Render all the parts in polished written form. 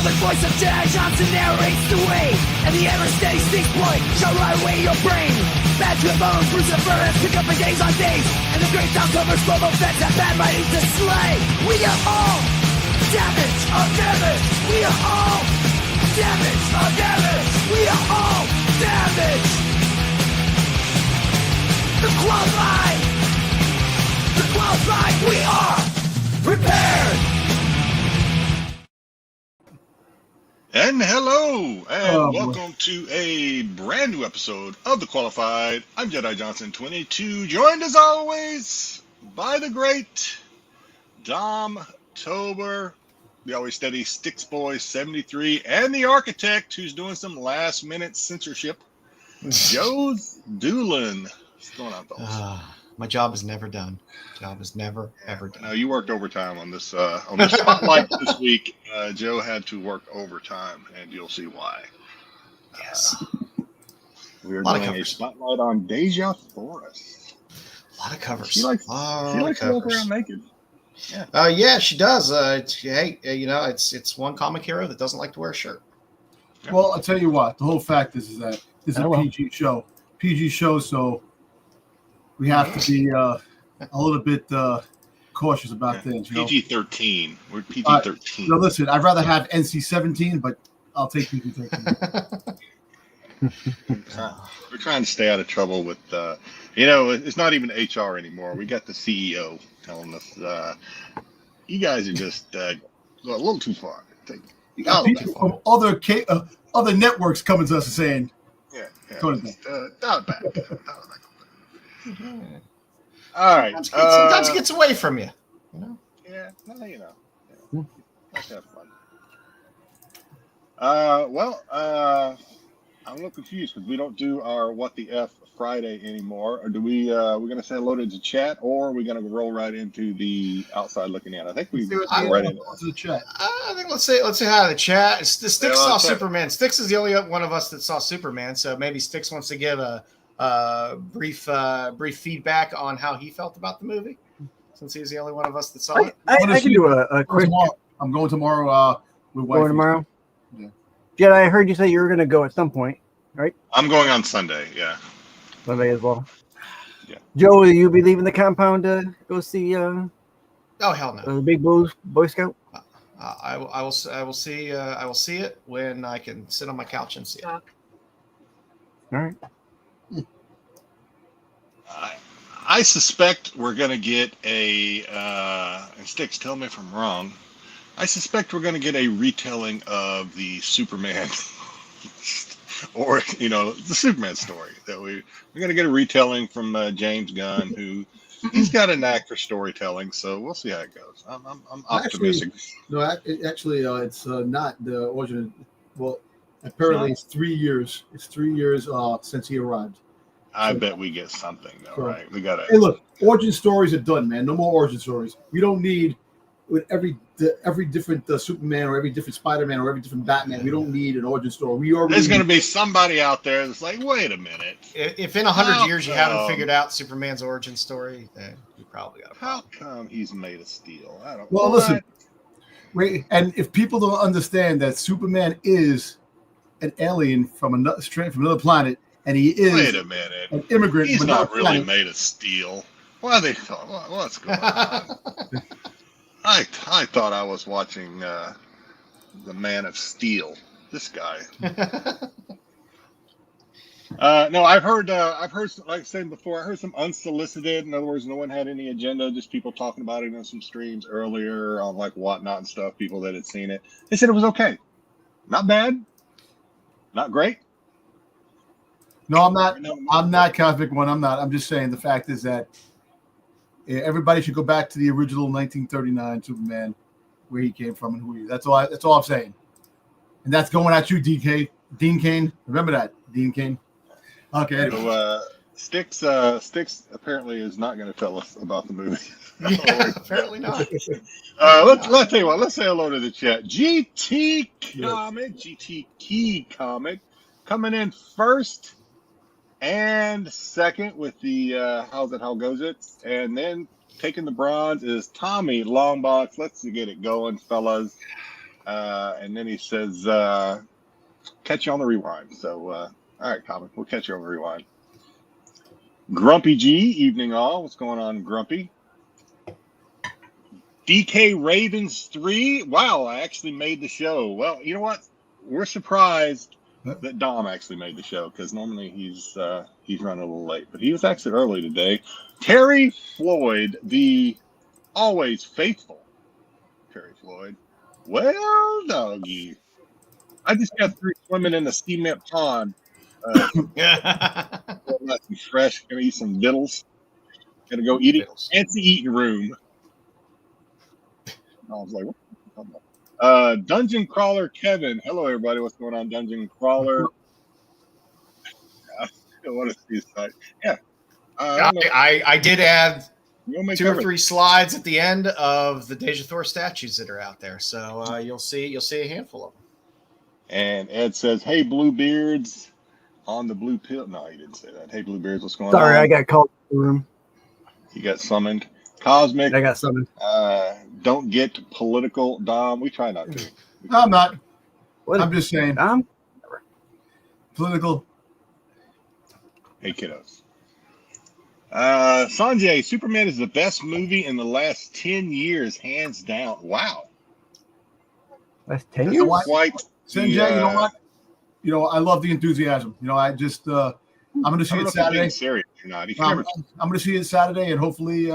velvet voice of Jedi Johnson narrates the way, and the ever-steady Styx boy shall ride away your brain. Bad to the bones, bruise the furnace, pick up for days on days, and the great October slow fence that bad writing to slay. We are all damage of damage. We are all damage of damage. We are all damage. The qualified, we are prepared. And hello, and welcome to a brand new episode of The Qualified. I'm Jedi Johnson 22, joined as always by the great Dom Tober, the always steady Styx Boy 73, and the architect who's doing some last minute censorship, joesduelin. What's going on, fellas? My job is never done. Job is never, ever done. Now, you worked overtime on this spotlight this week. Joe had to work overtime, and you'll see why. Yes. We are doing a spotlight on Dejah Thoris. A lot of covers. She likes to walk around naked. Yeah. Yeah, she does. It's one comic hero that doesn't like to wear a shirt. Yeah. Well, I'll tell you what. The whole fact is that this is a PG show. PG show, so we have to be a little bit cautious about things. PG-13. We're PG-13. No, listen, I'd rather have NC-17, but I'll take PG-13. We're trying to stay out of trouble with, it's not even HR anymore. We got the CEO telling us, you guys are just a little too far. People from other networks coming to us and saying, dial it back. All right. Sometimes it gets away from you. Yeah, let's have fun. I'm a little confused because we don't do our What the F Friday anymore. Or do we? We're gonna say hello to the chat, or are we gonna roll right into the outside looking in? I think we go right into the chat. I think let's say hi to the chat. The Styx saw Superman. Styx is the only one of us that saw Superman, so maybe Styx wants to give a brief feedback on how he felt about the movie, since he's the only one of us that saw it. I can do a quick. I'm going tomorrow. With wife. Going tomorrow. Yeah. Jedi, I heard you say you were going to go at some point, right? I'm going on Sunday. Yeah. Sunday as well. Yeah. Joe, will you be leaving the compound to go see? Oh hell no. The Big Boy Scout. I will see it when I can sit on my couch and see it. All right. I suspect we're going to get and Styx, tell me if I'm wrong. I suspect we're going to get a retelling of the Superman, or the Superman story. That we're going to get a retelling from James Gunn, who he's got a knack for storytelling. So we'll see how it goes. I'm optimistic. Actually, it's not the original. Well, apparently it's 3 years. It's 3 years since he arrived. I bet we get something though, right? We got to. Hey, look, origin stories are done, man. No more origin stories. We don't need with every different Superman or every different Spider-Man or every different Batman. We don't need an origin story. There's going to be somebody out there that's like, wait a minute. If in 100 years you haven't figured out Superman's origin story, then you probably got a problem. How come he's made of steel? I don't. Well, listen. Wait, and if people don't understand that Superman is an alien from another planet. And he is wait a minute. An immigrant. He's not really made of steel. Why are they? What's going on? I thought I was watching the Man of Steel. This guy. No, I've heard, like I said before, I heard some unsolicited. In other words, no one had any agenda. Just people talking about it on some streams earlier on like Whatnot and stuff. People that had seen it. They said it was okay. Not bad. Not great. No, I'm not. I'm not Cosmic One. I'm not. I'm just saying the fact is that everybody should go back to the original 1939 Superman, where he came from and who he is. That's all I'm saying. And that's going at you, Dean Cain. Remember that, Dean Cain. Okay. Anyway. So, Styx apparently is not going to tell us about the movie. Yeah, apparently not. Let's tell you what. Let's say hello to the chat. GT Key Comic, coming in first and second with the how goes it, and then taking the bronze is Tommy Longbox. Let's get it going, fellas. And then he says, catch you on the rewind. So, all right, Comic, we'll catch you on the rewind. Grumpy G, evening all. What's going on, Grumpy? DK Ravens 3. Wow, I actually made the show. Well, you know what? We're surprised that Dom actually made the show because normally he's running a little late, but he was actually early today. Terry Floyd, the always faithful Terry Floyd. Well, doggy, I just got through swimming in the cement pond. Fresh. Gonna eat some vittles. Gonna go eat it. Fancy eating room. I was like, what? Dungeon Crawler Kevin. Hello, everybody. What's going on, Dungeon Crawler? I still want to see his site. Yeah. I did add two or cover. three slides at the end of the Dejah Thoris statues that are out there. So you'll see a handful of them. And Ed says, hey, Bluebeards on the blue pill. No, he didn't say that. Hey, Bluebeards, what's going on? Sorry, I got called to the room. You got summoned. Cosmic. I got summoned. Don't get political, Dom. We try not to. No, I'm not. What? I'm just saying. Political. Hey, kiddos. Sanjay, Superman is the best movie in the last 10 years, hands down. Wow. That's 10 You years? know what? Quite Sanjay, you know what? You know, I love the enthusiasm. You know, I just, I'm going to see it Saturday. Serious or not. I'm going to see it Saturday, and hopefully,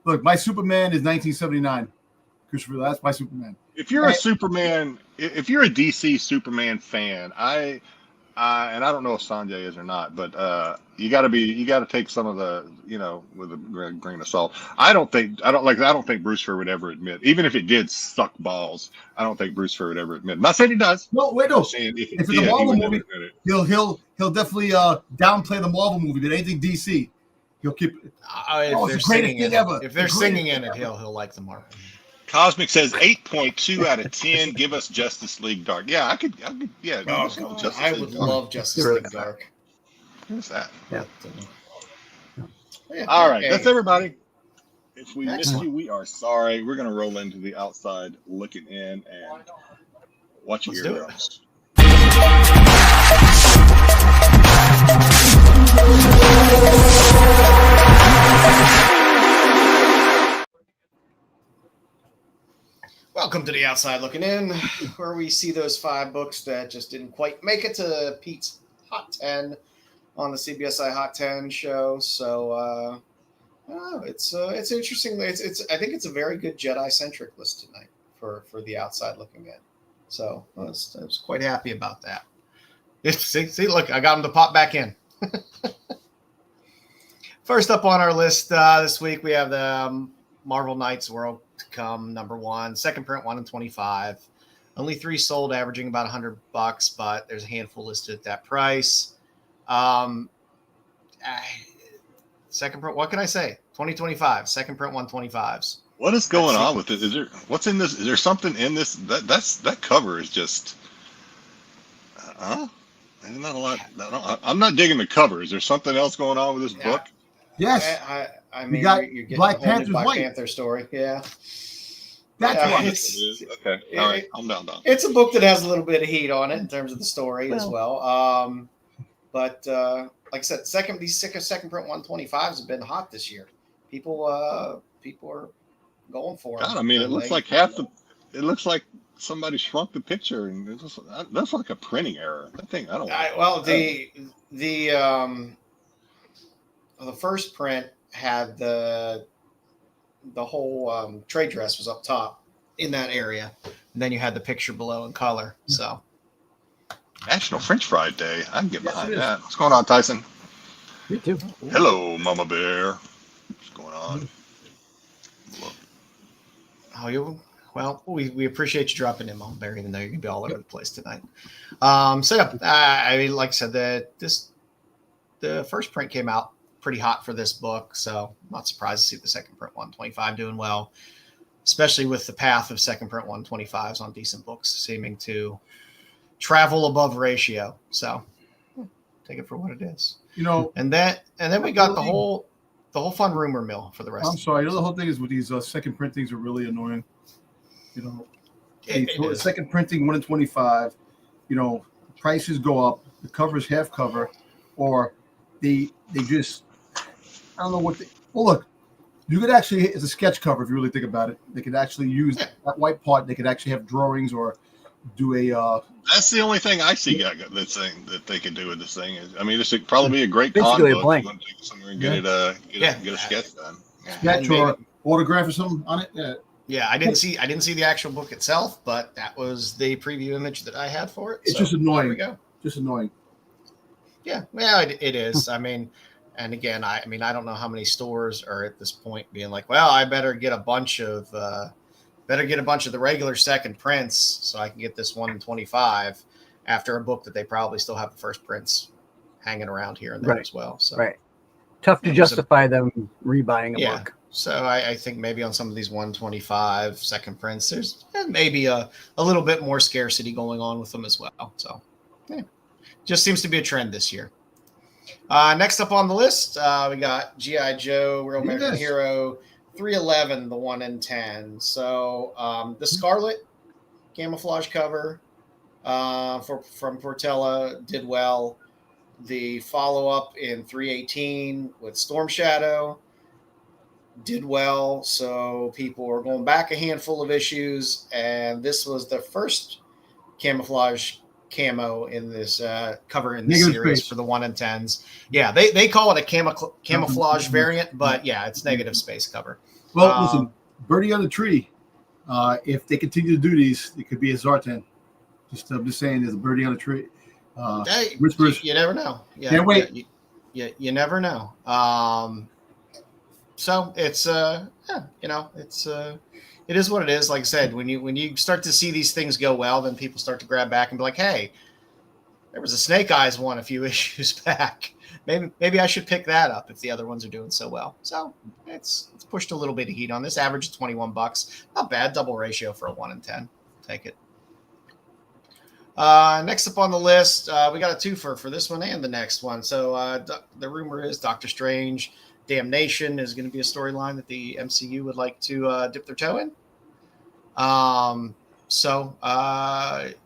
look, my Superman is 1979. Christopher, that's my Superman. If you're a Superman, if you're a DC Superman fan, and I don't know if Sanjay is or not, but you got to take some of the, with a grain of salt. I don't think Bruce Fur would ever admit, even if it did suck balls, I don't think Bruce Fur would ever admit. I'm not saying he does. No, wait, no. If it's a Marvel movie, he'll definitely downplay the Marvel movie. But anything DC, he'll keep. If they're singing in it, if they're singing in it, he'll like the Marvel. Cosmic says 8.2 out of 10. Give us Justice League Dark. Yeah, I could. Yeah, I would love Justice League Dark. Who's that? Yeah. All right, that's everybody. If we missed you, we are sorry. We're gonna roll into the outside, looking in, and watch your eardrums. Welcome to the Outside Looking In, where we see those 5 books that just didn't quite make it to Pete's Hot 10 on the CBSI Hot 10 show. So it's interesting. I think it's a very good Jedi centric list tonight for the Outside Looking In. So I was quite happy about that. See, look, I got him to pop back in. First up on our list this week, we have the Marvel Knights World to Come #1, second print, 1 in 25. Only 3 sold, averaging about $100, but there's a handful listed at that price. Second print, what can I say? 2025, second print 125s. What is going on with it? What's in this? Is there something in this? That cover is just. There's not a lot. I'm not digging the cover. Is there something else going on with this book? Yes. I mean, you're getting Black the whole Panther's Black white. Panther story. Yeah. That's why. Okay. All right. I'm down. It's a book that has a little bit of heat on it in terms of the story as well. But like I said, these second print 125s have been hot this year. People are going for them. God, I mean, it looks like it looks like somebody shrunk the picture, and that's like a printing error. That thing, I don't. The first print had the whole trade dress was up top in that area, and then you had the picture below in color. So National French Fry Day. I can get behind that. What's going on, Tyson? Me too. Hello, Mama Bear. What's going on? We appreciate you dropping in, Mama Bear, even though you're gonna be all over the place tonight. I mean, like I said, the first print came out pretty hot for this book, so I'm not surprised to see the second print 125 doing well, especially with the path of second print 125s on decent books seeming to travel above ratio. So take it for what it is, And then we got the whole fun rumor mill for the rest. I'm sorry. The whole thing is with these second print things are really annoying. It is. Second printing 1 in 25. Prices go up. The cover's half cover, or they just I don't know what. Well, look, you could actually, it's a sketch cover if you really think about it. They could actually use that white part. They could actually have drawings or do a. That's the only thing I see this thing that they could do with this thing. I mean, this would probably be a great Basically con a book. blank. You want to take it somewhere and get a sketch done. Sketch or autograph or something on it. Yeah. Yeah, I didn't see the actual book itself, but that was the preview image that I had for it. It's just annoying. There we go. Just annoying. Yeah, well, it is. I mean, and again, I don't know how many stores are at this point being like, well, I better get a bunch of the regular second prints so I can get this 1 in 25 after a book that they probably still have the first prints hanging around here and there as well. So right, tough to justify them rebuying a book. So I think maybe on some of these 125 second prints, there's maybe a little bit more scarcity going on with them as well. So just seems to be a trend this year. Next up on the list, we got G.I. Joe, Real American Hero, 311, the 1 in 10. So the Scarlet camouflage cover from Portella did well. The follow-up in 318 with Storm Shadow did well. So people are going back a handful of issues, and this was the first camouflage camo in this cover in the series for the 1 in 10s. Yeah, they call it a camouflage variant, but yeah, it's negative space cover. Well, listen, Birdie on the Tree. If they continue to do these, it could be a Zartan. I'm just saying, there's a Birdie on the Tree. Hey, Whispers. You never know. Yeah, Can't wait. You never know. So it's it is what it is. Like I said, when you start to see these things go well, then people start to grab back and be like, hey, there was a Snake Eyes one a few issues back. Maybe I should pick that up if the other ones are doing so well. So it's pushed a little bit of heat on this. Average of $21. Not bad. Double ratio for a 1 in 10. Take it. Next up on the list, we got a twofer for this one and the next one. So the rumor is Doctor Strange Damnation is going to be a storyline that the MCU would like to dip their toe in. So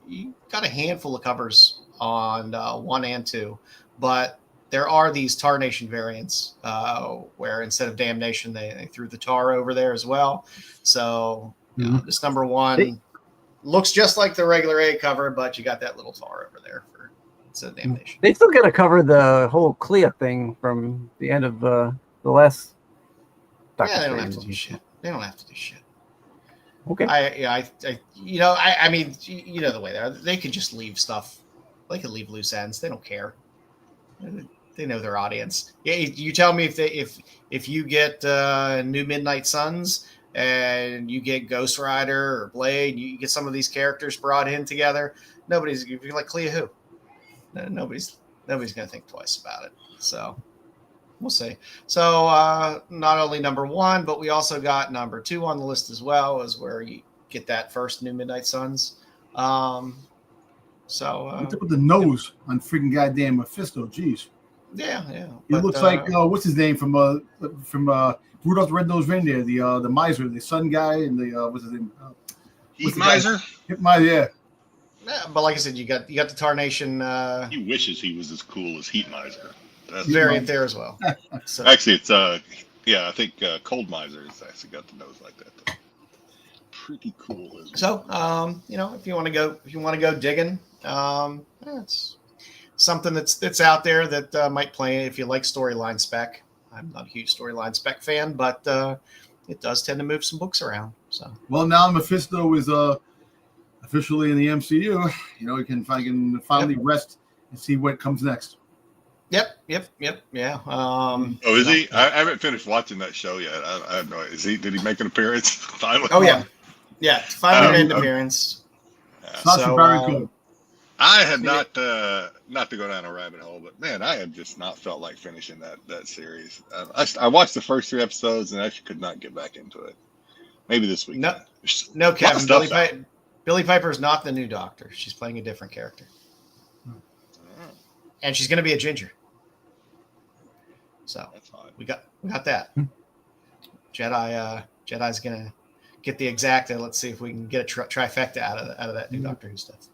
you got a handful of covers on 1 and 2, but there are these Tarnation variants where instead of Damnation, they threw the Tar over there as well. So this number 1 looks just like the regular A cover, but you got that little Tar over there for instead of Damnation. They still got to cover the whole Clea thing from the end of the last. They don't have to do shit. They don't have to do shit. Okay. I mean, you know the way they are. They could just leave stuff. They could leave loose ends. They don't care. They know their audience. Yeah, you tell me if you get New Midnight Suns and you get Ghost Rider or Blade, you get some of these characters brought in together. Nobody's you're like Clea who? Nobody's gonna think twice about it. So we'll see. So not only number 1, but we also got number 2 on the list as well, is where you get that first New Midnight Suns. What's up with the nose on freaking goddamn Mephisto? Jeez. Yeah. It looks like what's his name from Rudolph the Red-Nosed Reindeer, the miser, the sun guy, and the what's his name? Heat Miser. Heat Miser, yeah. Yeah, but like I said, you got the Tarnation. He wishes he was as cool as Heat Miser. That's variant there as well. So. Actually, it's I think Cold Miser has actually got the nose like that. Though. Pretty cool. So, if you want to go digging, it's something that's out there that might play if you like storyline spec. I'm not a huge storyline spec fan, but it does tend to move some books around. So, well, now Mephisto is officially in the MCU. We can finally rest and see what comes next. Yep. Yeah. Is he? I haven't finished watching that show yet. I have no idea. Did he make an appearance finally? Oh yeah. Finally made an appearance. So, I had not to go down a rabbit hole, but man, I have just not felt like finishing that series. I watched the first 3 episodes and I could not get back into it. Maybe this week. No, Kevin. Billy Piper is not the new Doctor. She's playing a different character. And she's going to be a ginger. So we got that. Jedi's going to get the exacta. Let's see if we can get a trifecta out of that new Doctor Who stuff.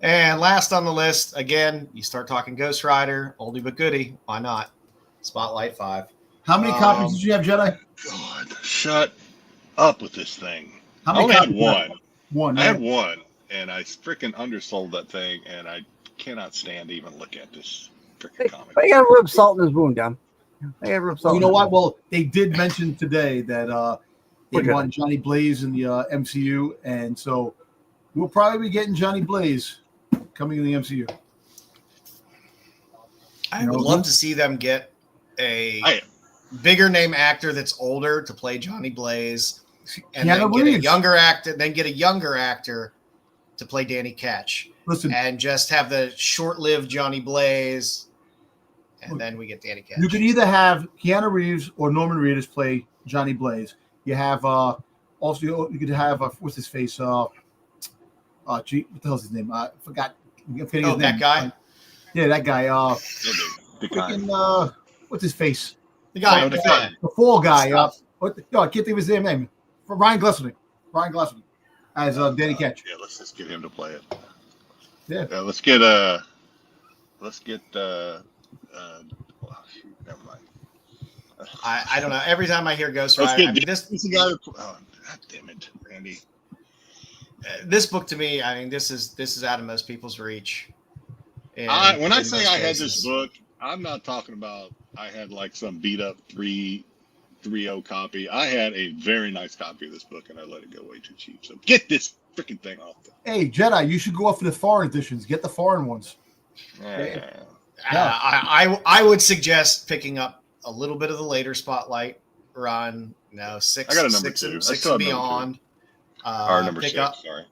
And last on the list, again, you start talking Ghost Rider, oldie but goodie. Why not? Spotlight 5. How many copies did you have, Jedi? God, shut up with this thing. How I many only had copies? one. One. I Yeah. had one, and I freaking undersold that thing, and I cannot stand to even look at this freaking comic. But you gotta rub salt in his wound, Dom. I gotta rub salt. You know what? Well, they did mention today that they Okay. want Johnny Blaze in the MCU, and so we'll probably be getting Johnny Blaze coming in the MCU. I would love to see them get a bigger name actor that's older to play Johnny Blaze, and then get a younger actor to play Danny Ketch. Listen, and just have the short-lived Johnny Blaze, and then we get Danny Ketch. you could either have Keanu Reeves or Norman Reedus play Johnny Blaze. You have also you could have what's his face? What the hell's his name? I forgot. I'm forgetting his name. That guy. Yeah, that guy. The guy. Freaking, what's his face? The guy. The fall guy. I can't think of his name. Ryan Gosling. Ryan Gosling as Danny Ketch. Yeah, let's just get him to play it. Yeah. Let's get well, shoot, never mind. I don't know. Every time I hear Ghost Let's Rider, get this guy. Oh, God damn it, Randy. this book to me, I mean, this is out of most people's reach. When I say I had this book, I'm not talking about I had like some beat up 3.0 copy. I had a very nice copy of this book, and I let it go way too cheap. So get this freaking thing off. Hey, Jedi, you should go up for the foreign editions. Get the foreign ones. I would suggest picking up a little bit of the later Spotlight run. No, six. I got a number six, 2. Six and beyond. Or number pick 6. up, Sorry.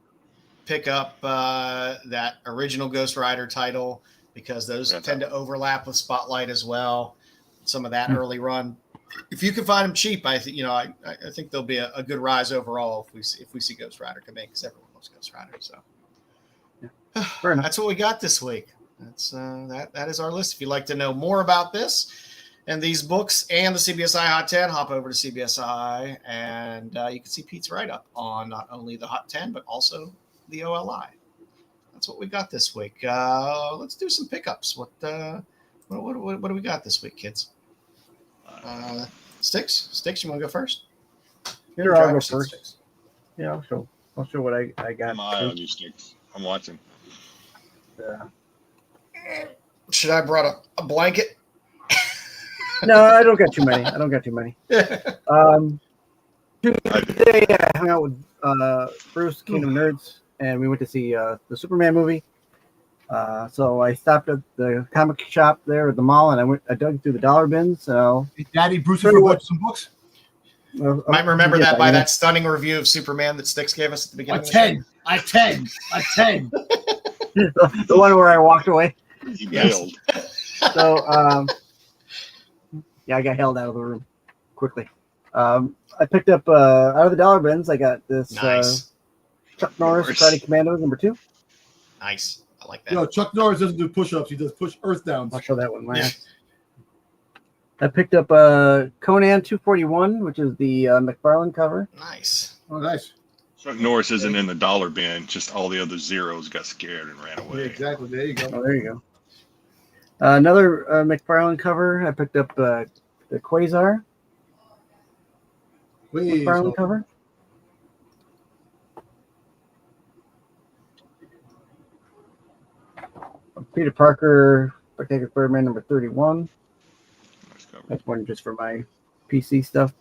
Pick up that original Ghost Rider title, because those tend to overlap with Spotlight as well. Some of that early run. If you can find them cheap, I think I think there'll be a good rise overall if we see Ghost Rider come in, because everyone loves Ghost Rider. So that's what we got this week. That's that is our list. If you'd like to know more about this and these books and the CBSI Hot 10, hop over to CBSI, and you can see Pete's write-up on not only the Hot 10 but also the OLI. That's what we got this week. Let's do some pickups. What do we got this week, kids? Styx, you want to go first? Sure, I'll go first. Sticks. Yeah, I'll show what I got. I'm eye on you, Styx. I'm watching. Should I brought a blanket? No, I don't got too many. Today I hung out with Bruce, Kingdom Nerds, and we went to see the Superman movie. So I stopped at the comic shop there at the mall, and I dug through the dollar bins. So Daddy Bruce, have you watched some books? Might remember that by that stunning review of Superman that Styx gave us at the beginning. A 10. The one where I walked away. He bailed. So I got held out of the room quickly. I picked up out of the dollar bins. I got this Chuck Norris Karate Commandos #2. Nice. I like that. Yo, Chuck Norris doesn't do push-ups. He does push earth downs. I'll show that one last. I picked up Conan 241, which is the McFarlane cover. Nice. Oh, nice. Chuck Norris isn't in the dollar bin. Just all the other zeros got scared and ran away. Yeah, exactly. There you go. Oh, there you go. Another McFarlane cover. I picked up the Quasar McFarlane cover. Peter Parker, Spectacular Spider-Man #31. That's one just for my PC stuff.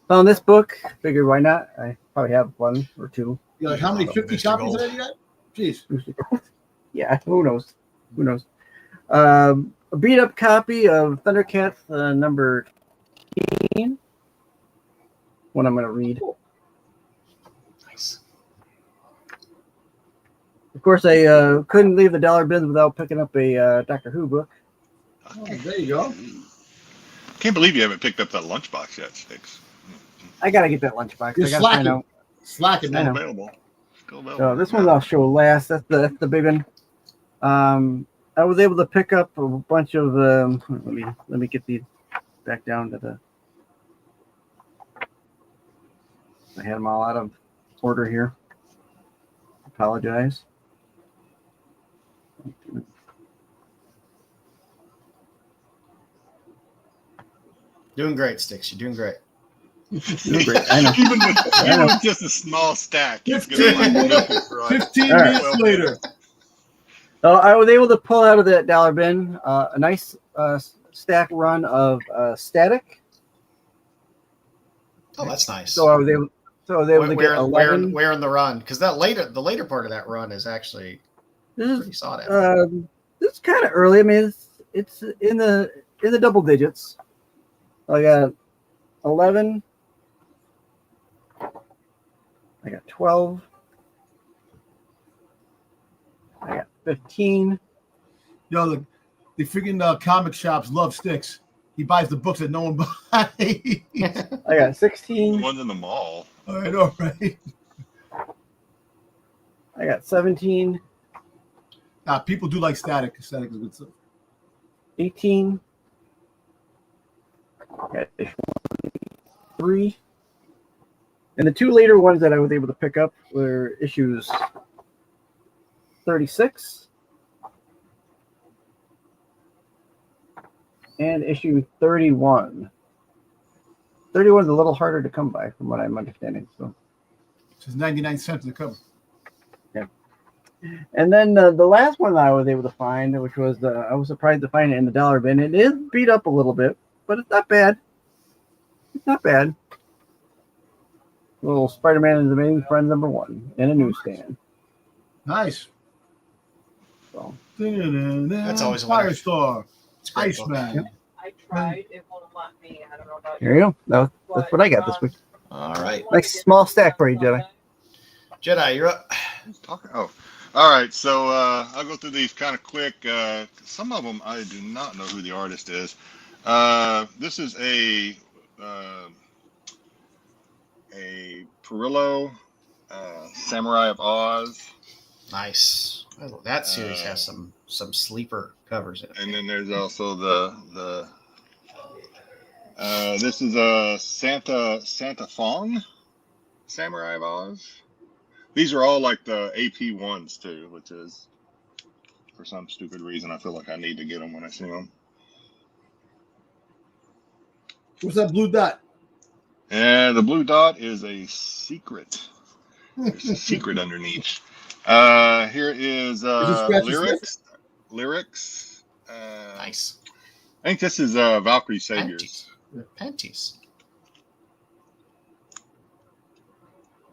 Found this book. Figured why not? I probably have one or two. You're like, how many 50 copies did you got? Jeez. Yeah, who knows? A beat up copy of Thundercats #18. One I'm going to read. Nice. Of course, I couldn't leave the dollar bins without picking up a Doctor Who book. Oh, there you go. Can't believe you haven't picked up that lunchbox yet, Styx. I got to get that lunchbox. You're I got to find out. Slacking Still now. available. So this one I'll show last. That's the big one. I was able to pick up a bunch of. Let me get these back down to the. I had them all out of order here. Apologize. Doing great, Styx. You're doing great. Great. I know. Even with just a small stack, it's going to like milk it for like 15 All right. minutes later. So I was able to pull out of that dollar bin a nice stack run of Static. Oh, that's nice. So I was able to get 11. Where in the run? Because the later part of that run is actually This pretty is sought after. this is kind of early. I mean, it's in the double digits. I got 11. I got 12. I got 15. Yo, the freaking comic shops love Styx. He buys the books that no one buys. I got 16. the ones in the mall. I know, right? I got 17. Nah, people do like Static. Static is good stuff. 18. Got 3. And the two later ones that I was able to pick up were issues 36 and issue 31. 31 is a little harder to come by from what I'm understanding. So, It's 99 cents in the cover. yeah. And then the last one that I was able to find, which was I was surprised to find it in the dollar bin. It is beat up a little bit, but it's not bad. It's not bad. Little Spider-Man and His Amazing Friend #1 in a newsstand. Nice. So That's always a winner. Firestar. It's a great book. Iceman. I tried. It won't let me. I don't know about here you go. That's what I got this week. All right, Nice small stack for you, Jedi. Jedi, you're up. Oh, all right. So I'll go through these kind of quick. Some of them I do not know who the artist is. This is a Perillo, Samurai of Oz, Nice. That series has some sleeper covers in it. and then there's also the this is a Santa Fong, Samurai of Oz. These are all like the AP ones too, which is for some stupid reason I feel like I need to get them when I see them. What's that blue dot? And the blue dot is a secret. There's a secret underneath. Here is lyrics. Nice. I think this is Valkyrie Saviors. Panties.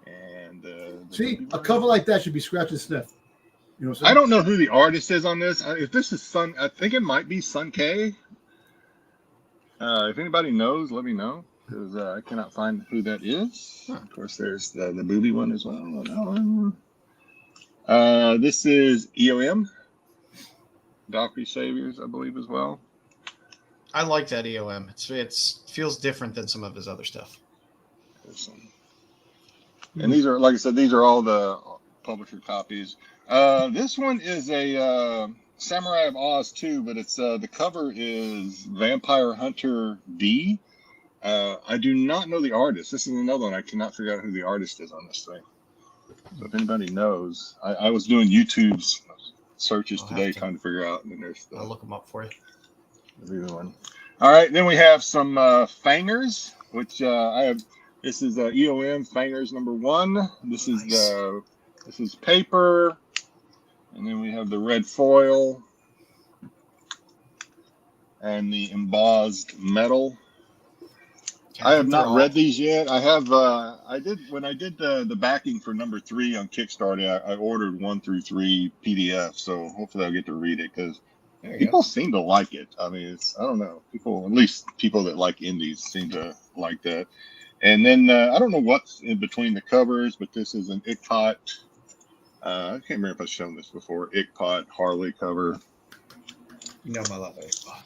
And See, a cover like that should be scratch and sniff. You know what I'm saying? I don't know who the artist is on this. If this is Sun, I think it might be Sun K. If anybody knows, let me know, because I cannot find who that is. Of course, there's the booby one as well. This is EOM, Valkyrie Saviors, I believe, as well. I like that EOM. It feels different than some of his other stuff. And these are, like I said, these are all the publisher copies. This one is a Samurai of Oz too, but it's the cover is Vampire Hunter D. I do not know the artist. This is another one I cannot figure out who the artist is on this thing. So if anybody knows, I was doing YouTube's searches today trying to figure out, and then there's I'll look them up for you. the other one. All right, then we have some Fangers, which I have. This is EOM Fangers #1. This is Nice. this is paper, and then we have the red foil and the embossed metal. I have not read these yet. I have. I did when I did the backing for #3 on Kickstarter. I ordered 1 through 3 PDF, so hopefully I'll get to read it because people seem to like it. I mean, I don't know. People, at least people that like indies, seem to like that. And then I don't know what's in between the covers, but this is an Ickpot. I can't remember if I've shown this before. Ickpot Harley cover. You know my love of Ickpot.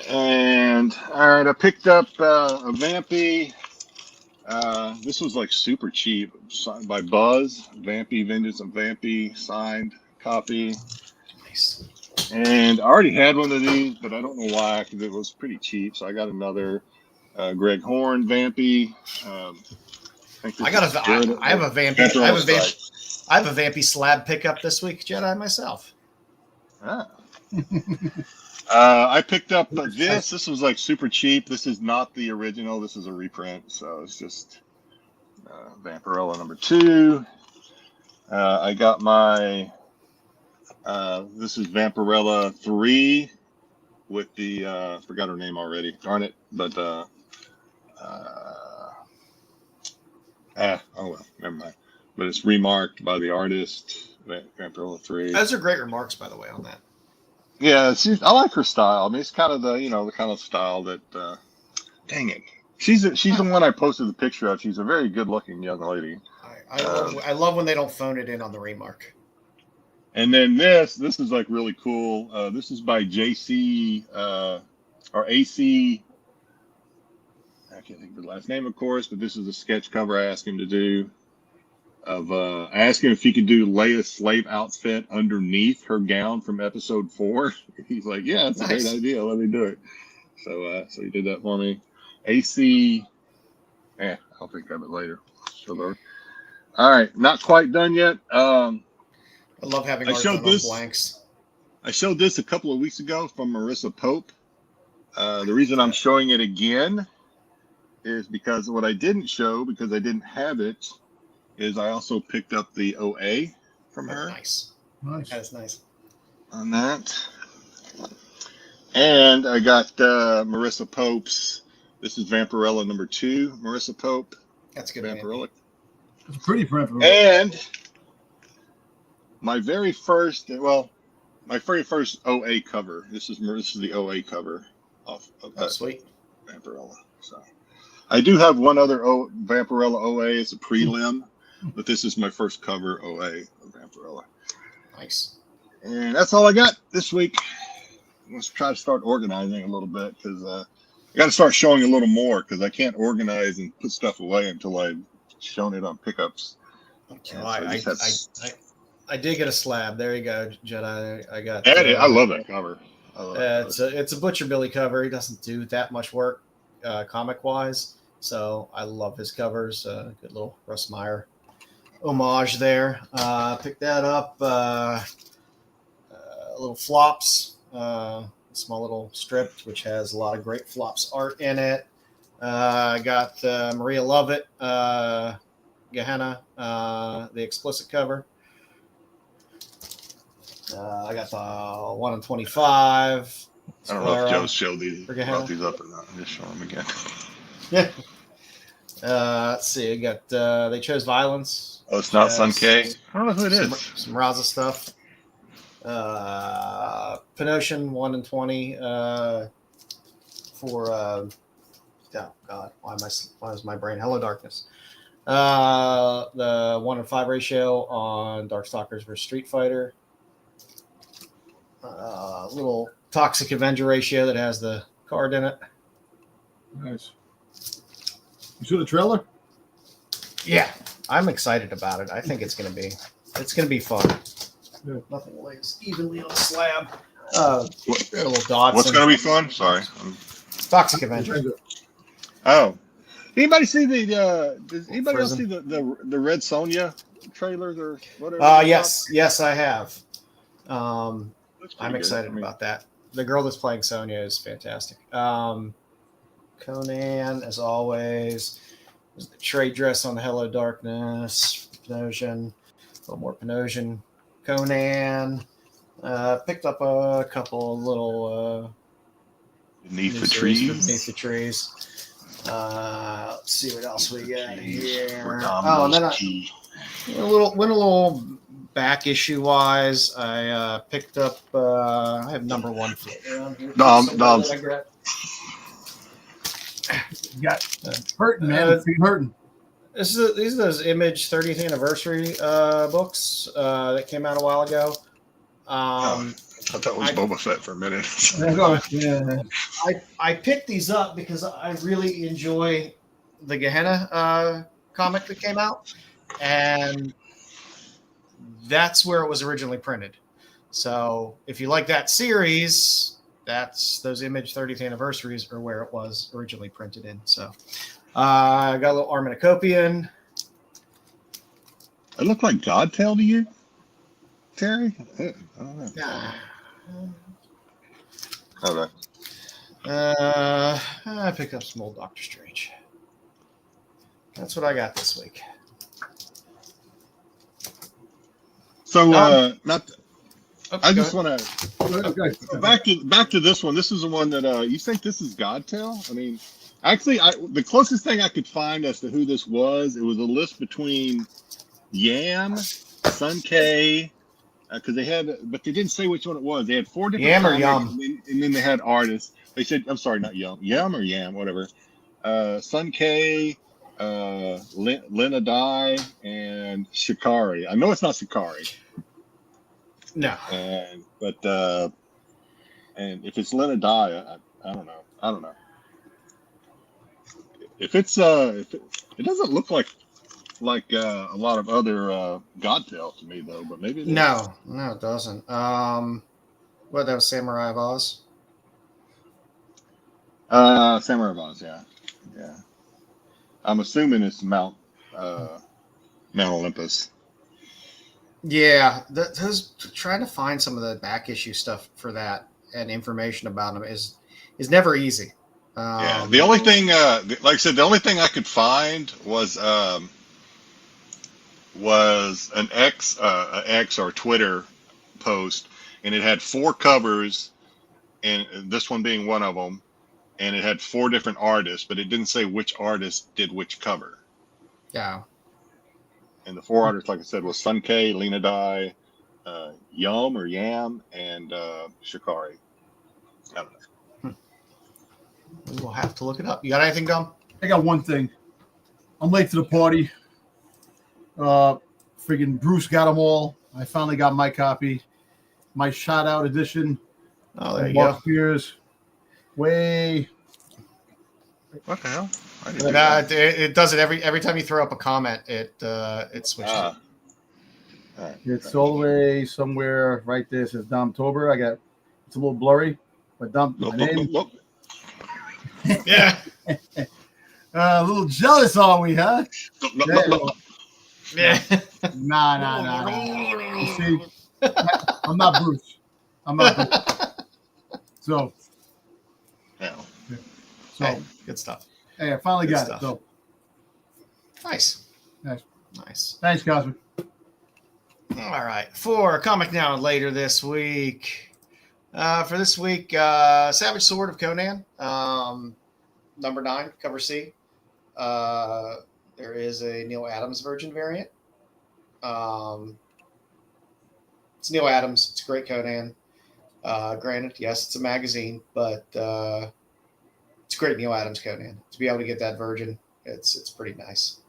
And all right, I picked up a Vampy. This was like super cheap, signed by Buzz. Vampy Vengeance of Vampy signed copy. Nice. And I already had one of these, but I don't know why, because it was pretty cheap. So I got another Greg Horn Vampy. I have a Vampy slab pickup this week, Jedi myself. Ah. I picked up this. This was like super cheap. This is not the original. This is a reprint, so it's just Vampirella #2. I got my. This is Vampirella 3 with the forgot her name already. Darn it! But oh well, never mind. But it's remarked by the artist. Vampirella 3. Those are great remarks, by the way, on that. Yeah, I like her style. I mean, it's kind of the kind of style that. Dang it, she's the one I posted the picture of. She's a very good-looking young lady. I love when they don't phone it in on the remark. And then this is like really cool. This is by JC or AC. I can't think of the last name, of course, but this is a sketch cover I asked him to do. I asked him if he could do Leia's slave outfit underneath her gown from episode 4. He's like, "Yeah, that's a great idea. Let me do it." So he did that for me. AC. I'll think of it later. All right, not quite done yet. I love having art done on blanks. I showed this a couple of weeks ago from Marissa Pope. The reason I'm showing it again is because what I didn't show, because I didn't have it, is I also picked up the OA from her. Nice. That is nice. On that. And I got Marissa Pope's. This is Vampirella '2, Marissa Pope. That's good. Vampirella. It's pretty Vampirella. And my very first OA cover. This is the OA cover of that sweet Vampirella. So I do have one other Vampirella OA. It's a prelim, but this is my first cover OA of Vampirella. Nice. And that's all I got this week. Let's try to start organizing a little bit because I got to start showing a little more because I can't organize and put stuff away until I've shown it on pickups. I did get a slab. There you go, Jedi. I got. I love that cover. It's a Butcher Billy cover. He doesn't do that much work comic wise, so I love his covers. Good little Russ Meyer homage there. Picked that up. Little flops. A small little strip which has a lot of great flops art in it. I got Maria Lovett, Gehenna, the explicit cover. I got the 1 in 25. I don't know if Joe's brought these up or not. I'm just showing them again. Yeah. Let's see. I got They Chose Violence. Oh, it's not Sun K. I don't know who it is. Some Raza stuff. Pinocean 1 in 20 for oh god, why is my brain Hello Darkness. The 1 in 5 ratio on Darkstalkers vs Street Fighter. Little Toxic Avenger ratio that has the card in it. Nice. You saw the trailer? Yeah, I'm excited about it. I think it's gonna be fun. Yeah. Nothing lays evenly on the slab. A little dots. What's going to be fun? Sorry. Toxic Avenger. Oh. Anybody see does anybody else see the Red Sonja trailers or whatever? Yes, I have. I'm excited about that. The girl that's playing Sonja is fantastic. Conan, as always. There's the trade dress on the Hello Darkness. Pinocean. A little more Pinocean. Conan. Picked up a couple little Beneath the trees. Let's see what else we got here. And then went a little back issue wise. I picked up. I have number 1 around here. Dom's. You got hurting, man. Hurting. These are those Image 30th anniversary books that came out a while ago. I thought that was Boba Fett for a minute. Yeah. I picked these up because I really enjoy the Gehenna comic that came out, and that's where it was originally printed. So if you like that series, those Image 30th anniversaries are where it was originally printed in. So I got a little Arminicopian It looked like Godtail to you, Terry? I don't know. Nah. Okay. I picked up some old Doctor Strange. That's what I got this week. So, I just want to Okay. back to this one. This is the one that you think this is Godtail? I mean, actually, the closest thing I could find as to who this was, it was a list between Yam, Sun K, because they had, but they didn't say which one it was. They had 4 different Yam or comics, Yum? and then they had artists. They said, I'm sorry, not Yum or Yam, whatever. Sun K, Lena Dye, and Shikari. I know it's not Shikari. No. But if it's Lena Dye, I don't know. I don't know. If it's it doesn't look like a lot of other Godtail to me though, but maybe it is. No, it doesn't. What, that was Samurai of Oz? Samurai of Oz, yeah. I'm assuming it's Mount Olympus. Yeah, those trying to find some of the back issue stuff for that and information about them is never easy. Yeah, the only thing, like I said, the only thing I could find was an X or Twitter post, and it had 4 covers, and this one being one of them, and it had 4 different artists, but it didn't say which artist did which cover. Yeah. And the 4 artists, like I said, was Sun K, Lena Dye, Yam, and Shikari. I don't know. We'll have to look it up. You got anything, Dom? I got one thing. I'm late to the party. Friggin' Bruce got them all. I finally got my copy. My shout out edition. Oh, there you Mark go. Spears. Way. What the hell? I didn't do that. It does it every time you throw up a comment. It switches. All right. It's all the way somewhere right there. It says Domtober. It's a little blurry, but Dom. My name. Look. Yeah. A little jealous, are we, huh? Yeah. Nah. You see, I'm not Bruce. So, Yeah. Hey, good stuff. hey, I finally Good got stuff. it. So, Nice. nice. Thanks, Cosmic. All right. For Comic Now and Later this week. For this week, Savage Sword of Conan, number 9, cover C. There is a Neil Adams Virgin variant. It's Neil Adams. It's a great Conan. Granted, yes, it's a magazine, but it's a great Neil Adams Conan. To be able to get that Virgin, it's pretty nice.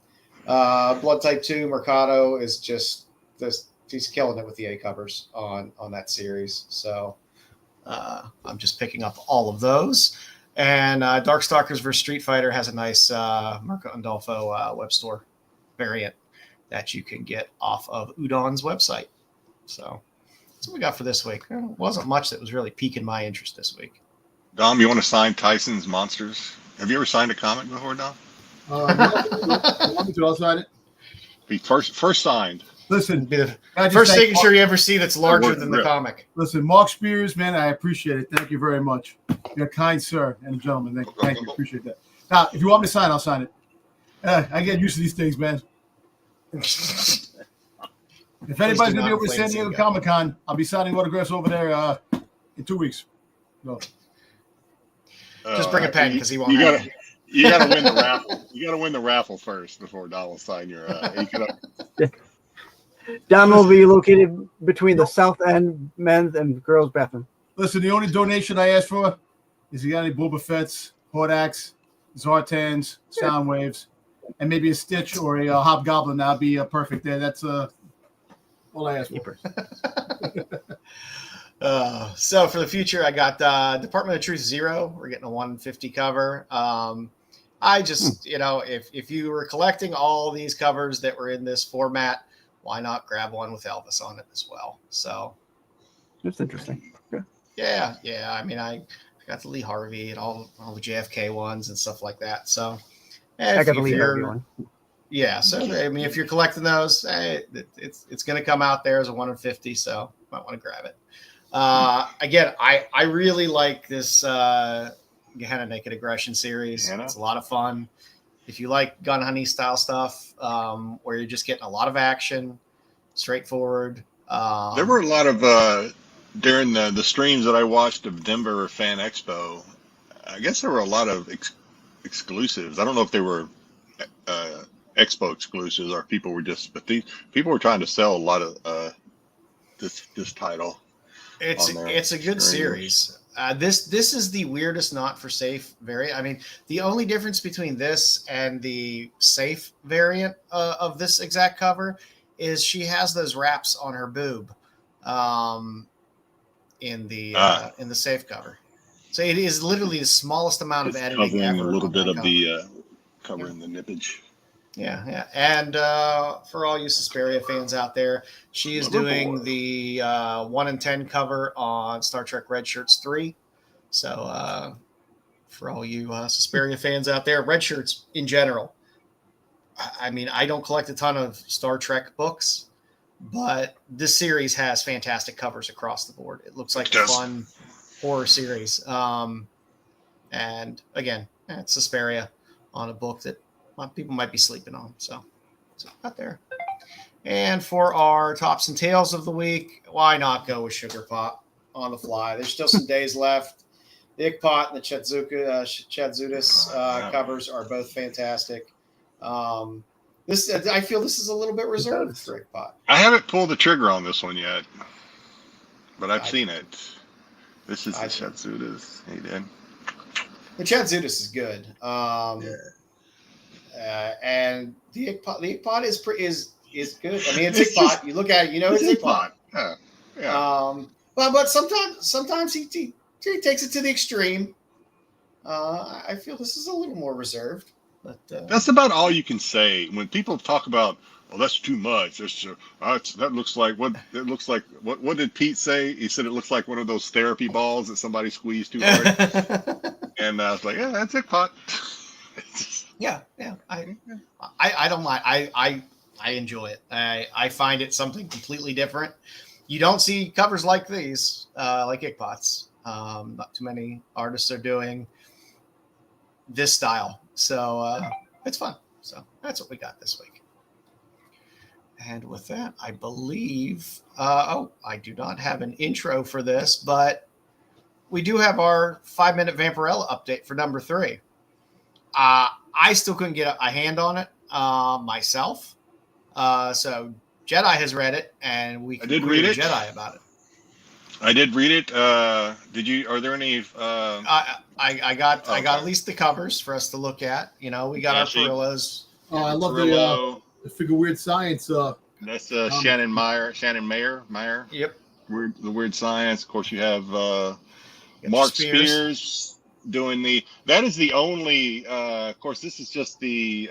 Blood Type 2 Mercado is just this. He's killing it with the A covers on that series. So I'm just picking up all of those. And Darkstalkers vs. Street Fighter has a nice Marco Andolfo web store variant that you can get off of Udon's website. So that's what we got for this week. There wasn't much that was really piquing my interest this week. Dom, you want to sign Tyson's Monsters? Have you ever signed a comic before, Dom? I'll sign it. Be first signed. Listen, Be the I just first thank signature you ever see that's larger than the Rip. comic. Listen, Mark Spears, man, I appreciate it. Thank you very much. You're a kind sir and a gentleman. Thank you. Appreciate that. Now, if you want me to sign, I'll sign it. I get used to these things, man. If anybody's going to be over at San Diego Comic-Con, I'll be signing autographs over there in 2 weeks. So. Just bring a pen because he won't You have gotta, it. you gotta win the raffle. You gotta win the raffle first before Don will sign your. Dom will be located between the South End men's and girls' bathroom. Listen, the only donation I ask for is you got any Boba Fett's, Hordaks, Zartans, Soundwaves, and maybe a Stitch or a Hobgoblin. That'd be perfect there. That's all I ask for. So for the future, I got Department of Truth 0. We're getting a 150 cover. I just, if you were collecting all these covers that were in this format, why not grab one with Elvis on it as well? So That's interesting. yeah. I mean, I got the Lee Harvey and all the JFK ones and stuff like that. So I got the Lee Harvey one. Yeah, so I mean, if you're collecting those, it's going to come out there as a 1 in 50, so you might want to grab it. Again, I really like this Gehenna Naked Aggression series. Gehenna? It's a lot of fun. If you like Gun Honey style stuff, where you're just getting a lot of action, straightforward. There were a lot of during the streams that I watched of Denver Fan Expo. I guess there were a lot of exclusives. I don't know if they were Expo exclusives or people were just, but these people were trying to sell a lot of this title. It's a good series. This is the weirdest not for safe variant. I mean, the only difference between this and the safe variant of this exact cover is she has those wraps on her boob in the safe cover. So it is literally the smallest amount of editing covering ever. A little bit of cover. the covering the nippage. Yeah. And for all you Suspiria fans out there, she is doing the 1 in 10 cover on Star Trek Red Shirts 3. So for all you Suspiria fans out there, Red Shirts in general. I mean, I don't collect a ton of Star Trek books, but this series has fantastic covers across the board. It looks like a fun horror series. And again, it's Suspiria on a book that people might be sleeping on. So it's out there. And for our tops and tails of the week, why not go with Sugar Pop on the fly? There's still some days left. The Ickpot and the Chadzudis covers are both fantastic. I feel this is a little bit reserved for Ickpot. I haven't pulled the trigger on this one yet, but I've seen it. This is the Chadzudis. Hey, Dan. The Chadzudis is good. And the Ickpot is good. I mean, it's Ickpot. You look at it, you know it's Ickpot. Yeah. But sometimes he takes it to the extreme. I feel this is a little more reserved. But that's about all you can say when people talk about. Well, that's too much. That looks like what it looks like. What did Pete say? He said it looks like one of those therapy balls that somebody squeezed too hard. And I was like, yeah, that's Ickpot. Yeah. I don't mind. I enjoy it. I find it something completely different. You don't see covers like these, like Ickpots. Not too many artists are doing this style. So it's fun. So that's what we got this week. And with that, I believe, I do not have an intro for this, but we do have our 5-minute Vampirella update for number 3. I still couldn't get a hand on it myself. So Jedi has read it, and we can read it. Jedi about it. I did read it. Did you? Are there any? I got at least the covers for us to look at. You know, we got our Perillos. Oh, I love the Figure Weird Science. That's Shannon Mayer. Yep. The Weird Science. Of course, you have Mark Spears doing the. That is the only. Of course, this is just the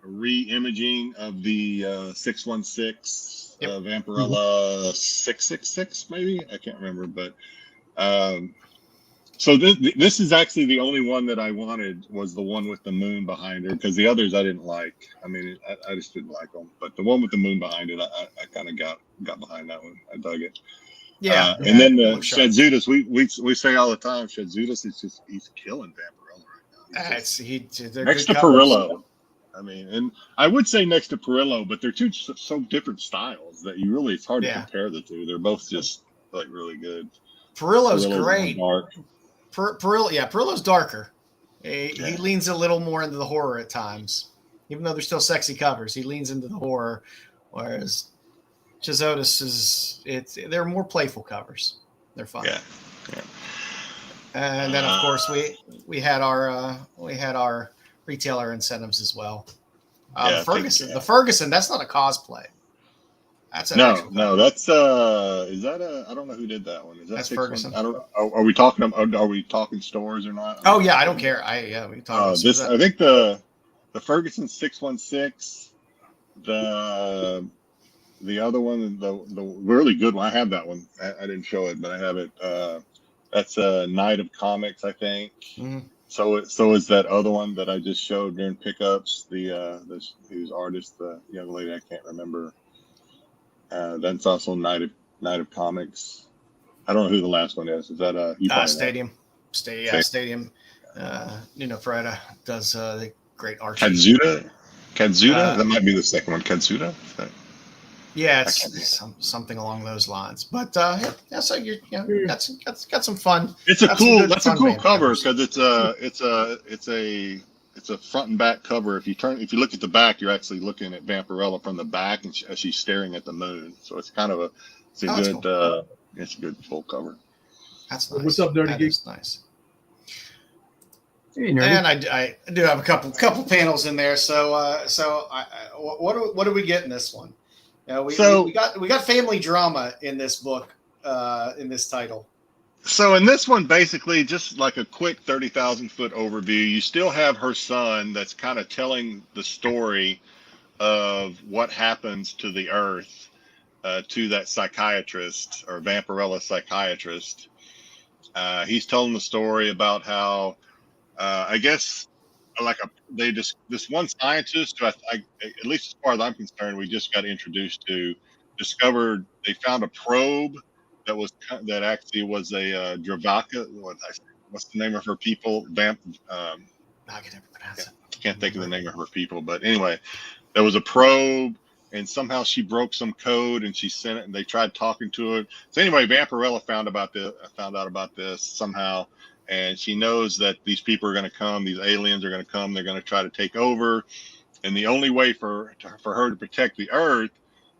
re-imaging of the 616 Vampirella 666, maybe I can't remember, but. So this is actually the only one that I wanted was the one with the moon behind her, because the others I didn't like. I mean, I just didn't like them. But the one with the moon behind it, I kind of got behind that one. I dug it. Yeah. And then the Chadzudis, we say all the time, Chadzudis is just he's killing Vampirella right now. Next to Perillo. I mean, and I would say next to Perillo, but they're two so different styles that it's hard to compare the two. They're both just like really good. Perillo's great. Perillo's darker. He leans a little more into the horror at times, even though they're still sexy covers. He leans into the horror, whereas Chadzudis they're more playful covers. They're fun. Yeah. And then of course we had our retailer incentives as well. The Ferguson, that's not a cosplay. That's no. That's is that I don't know who did that one. Is that that's Ferguson? I don't know. Are we talking stores or not? Oh yeah, I don't care. We can talk. This I think the Ferguson 616, the other one, the really good one. I have that one. I didn't show it, but I have it. That's Night of Comics, I think. Mm-hmm. So is that other one that I just showed during pickups, whose artist, the young lady I can't remember. That's also Night of Comics. I don't know who the last one is. Is that you probably know. Stadium? Stadium. Nino Ferreira does the great art. Katsuda? That might be the second one. Katsuda? Yeah, it's something along those lines. But yeah, so you got some fun. That's a cool cover because it's a front and back cover. If you look at the back, you're actually looking at Vampirella from the back, and she's staring at the moon. So it's kind of a good full cover. That's nice. What's up, Nerdy Geek? That's nice. Hey, Nerdy. And I do have a couple panels in there. So what do we get in this one? We got family drama in this book, in this title. So in this one, basically, just like a quick 30,000 foot overview, you still have her son that's kind of telling the story of what happens to the Earth, to that psychiatrist or Vampirella psychiatrist. He's telling the story about how, I guess, this one scientist who at least as far as I'm concerned, we just got introduced to, discovered they found a probe that actually was a Dravaka. What's the name of her people? I can never pronounce it. Can't think of the name of her people, but anyway, there was a probe, and somehow she broke some code, and she sent it, and they tried talking to her. So anyway, Vampirella found out about this somehow. And she knows that these people are going to come. These aliens are going to come. They're going to try to take over. And the only way for her to protect the Earth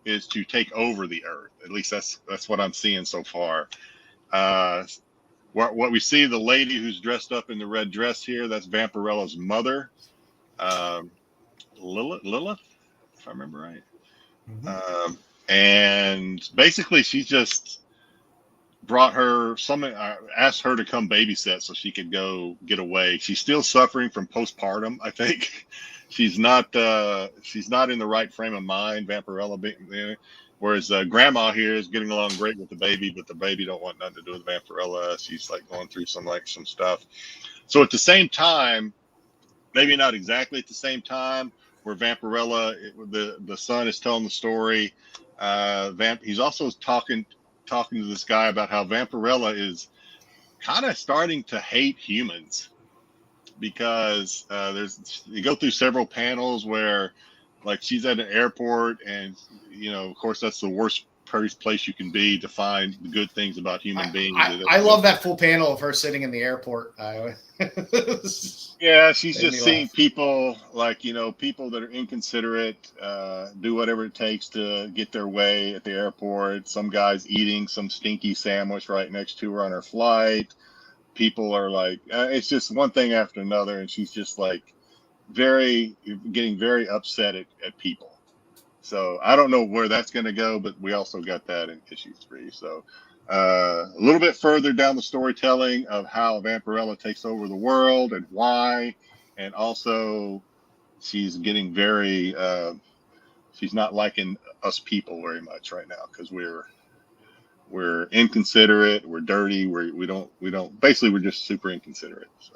is to take over the Earth. At least that's what I'm seeing so far. What we see, the lady who's dressed up in the red dress here, that's Vampirella's mother, Lilith, if I remember right. Mm-hmm. And basically, she just brought her asked her to come babysit so she could go get away. She's still suffering from postpartum, I think. She's not in the right frame of mind, Vampirella, whereas grandma here is getting along great with the baby, but the baby don't want nothing to do with Vampirella. She's like going through some stuff. So at the same time, maybe not exactly at the same time, where Vampirella, the son is telling the story, he's also talking to this guy about how Vampirella is kind of starting to hate humans, because you go through several panels where, like, she's at an airport, and of course that's the worst place you can be to find the good things about human beings. I love that full panel of her sitting in the airport. Yeah, she's just seeing people people that are inconsiderate, do whatever it takes to get their way at the airport. Some guy's eating some stinky sandwich right next to her on her flight. People are like, it's just one thing after another, and she's just like getting very upset at people. So I don't know where that's going to go, but we also got that in issue 3. So a little bit further down the storytelling of how Vampirella takes over the world and why, and also she's getting she's not liking us people very much right now, because we're inconsiderate, we're dirty, we don't basically, we're just super inconsiderate. So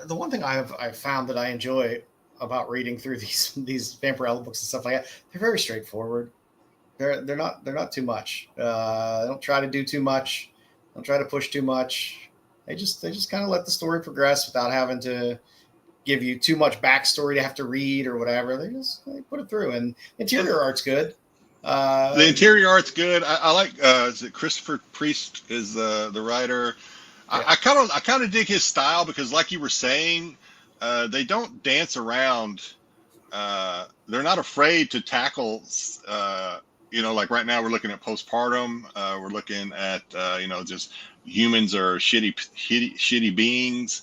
the one thing I've found that I enjoy about reading through these Vampirella books and stuff like that, they're very straightforward. They're not too much. They don't try to do too much. Don't try to push too much. They just kind of let the story progress without having to give you too much backstory to have to read or whatever. They put it through, and interior art's good. The interior art's good. I like. Is it Christopher Priest is the writer? Yeah. I kind of dig his style, because, like you were saying, they don't dance around. They're not afraid to tackle. Like right now we're looking at postpartum. We're looking at just humans are shitty beings.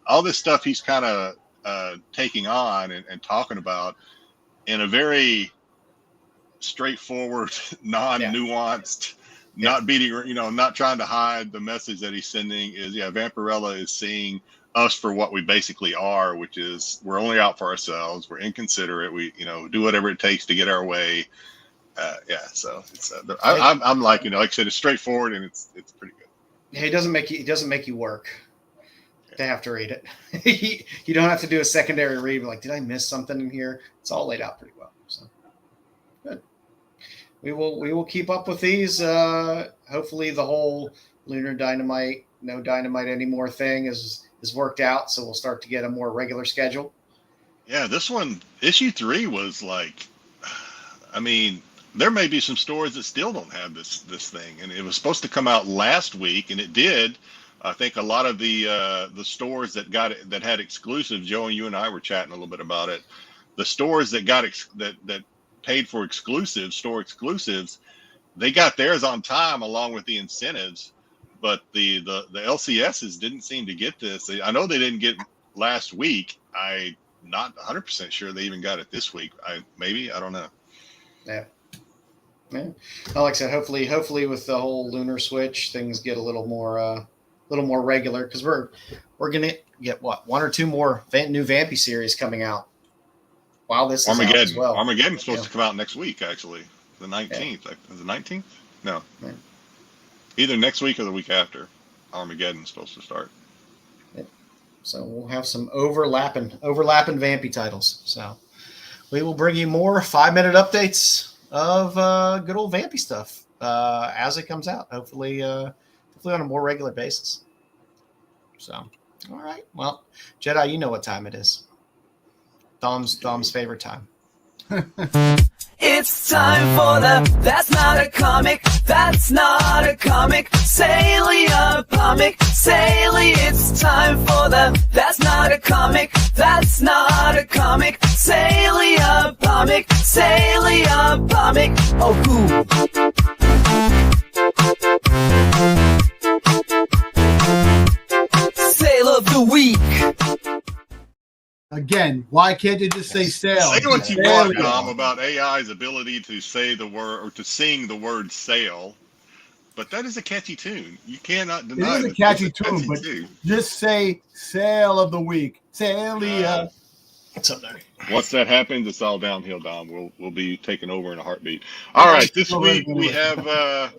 All this stuff he's kind of taking on and talking about in a very straightforward, non-nuanced, not beating, not trying to hide the message that he's sending. Vampirella is seeing us for what we basically are, which is we're only out for ourselves. We're inconsiderate. We, do whatever it takes to get our way. So it's I'm like, like I said, it's straightforward, and it's pretty good. He doesn't make you work. to have to read it. You don't have to do a secondary read. Like, did I miss something in here? It's all laid out pretty well. So good. We will keep up with these. Hopefully, the whole Lunar Dynamite, no Dynamite anymore thing is worked out. So we'll start to get a more regular schedule. Yeah, this one, issue 3 was like, I mean, there may be some stores that still don't have this thing, and it was supposed to come out last week, and it did. I think a lot of the stores that got it, that had exclusives, Joe and you and I were chatting a little bit about it. The stores that got that paid for store exclusives, they got theirs on time along with the incentives, but the LCSs didn't seem to get this. I know they didn't get last week. I'm not 100% sure they even got it this week. I don't know. Yeah. Yeah. Well, like I said, hopefully with the whole lunar switch, things get a little more regular, because we're gonna get what, 1 or 2 more new Vampy series coming out while this is Armageddon out as well. Armageddon's supposed to come out next week, actually, the 19th. Is it 19th? No, either next week or the week after. Armageddon's supposed to start. So we'll have some overlapping Vampy titles. So we will bring you more 5-minute updates of good old Vampy stuff as it comes out. Hopefully on a more regular basis. So, all right. Well, Jedi, you know what time it is. Dom's favorite time. It's time for the That's Not a Comic, That's Not a Comic, Salia Comic, Salia. It's time for the That's Not a Comic, That's Not a Comic, Salia Comic, Salia Comic. Oh, cool. Sale of the week. Again, why can't you just say sale? Say what you want, Dom, about AI's ability to say the word or to sing the word sale, but that is a catchy tune. You cannot deny it. It is a catchy tune, but just say sale of the week. Salia. What's up there? Once that happens, it's all downhill, Dom. We'll be taking over in a heartbeat. All right, this week we have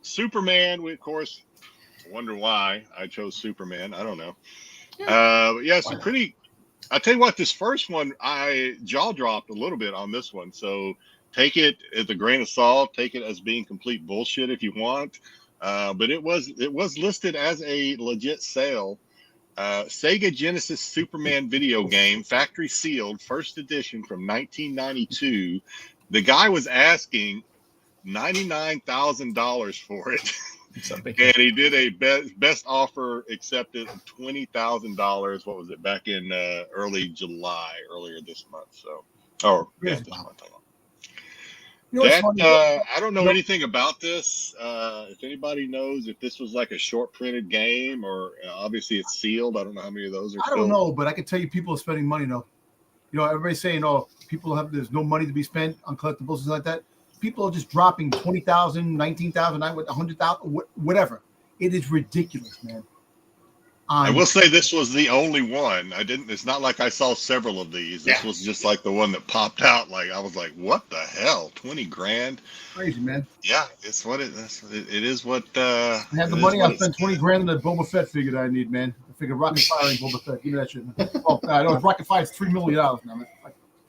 Superman. We, of course, wonder why I chose Superman. I don't know. But yeah, some pretty. I tell you what, this first one, I jaw dropped a little bit on this one. So take it as a grain of salt. Take it as being complete bullshit if you want. But it was listed as a legit sale. Sega Genesis Superman video game, factory sealed, first edition from 1992. The guy was asking $99,000 for it. And he did a best offer accepted of $20,000. What was it, back in earlier this month? So, this month. I don't know anything about this. If anybody knows if this was like a short printed game, or obviously it's sealed. I don't know how many of those are. I don't know, but I can tell you people are spending money now. You know, everybody's saying, "Oh, there's no money to be spent on collectibles and like that." People are just dropping 20,000, 19,000, 100,000, whatever. It is ridiculous, man. I will say this was the only one. It's not like I saw several of these. This was just like the one that popped out. Like, I was like, what the hell? 20 grand? Crazy, man. Yeah, it's what it is. It is what. I have the money. I'll spend 20 grand on that Boba Fett figure that I need, man. I figured Rocket Fire and Boba Fett. Give me that shit, man. Oh, I know Rocket Fire is $3 million now, man.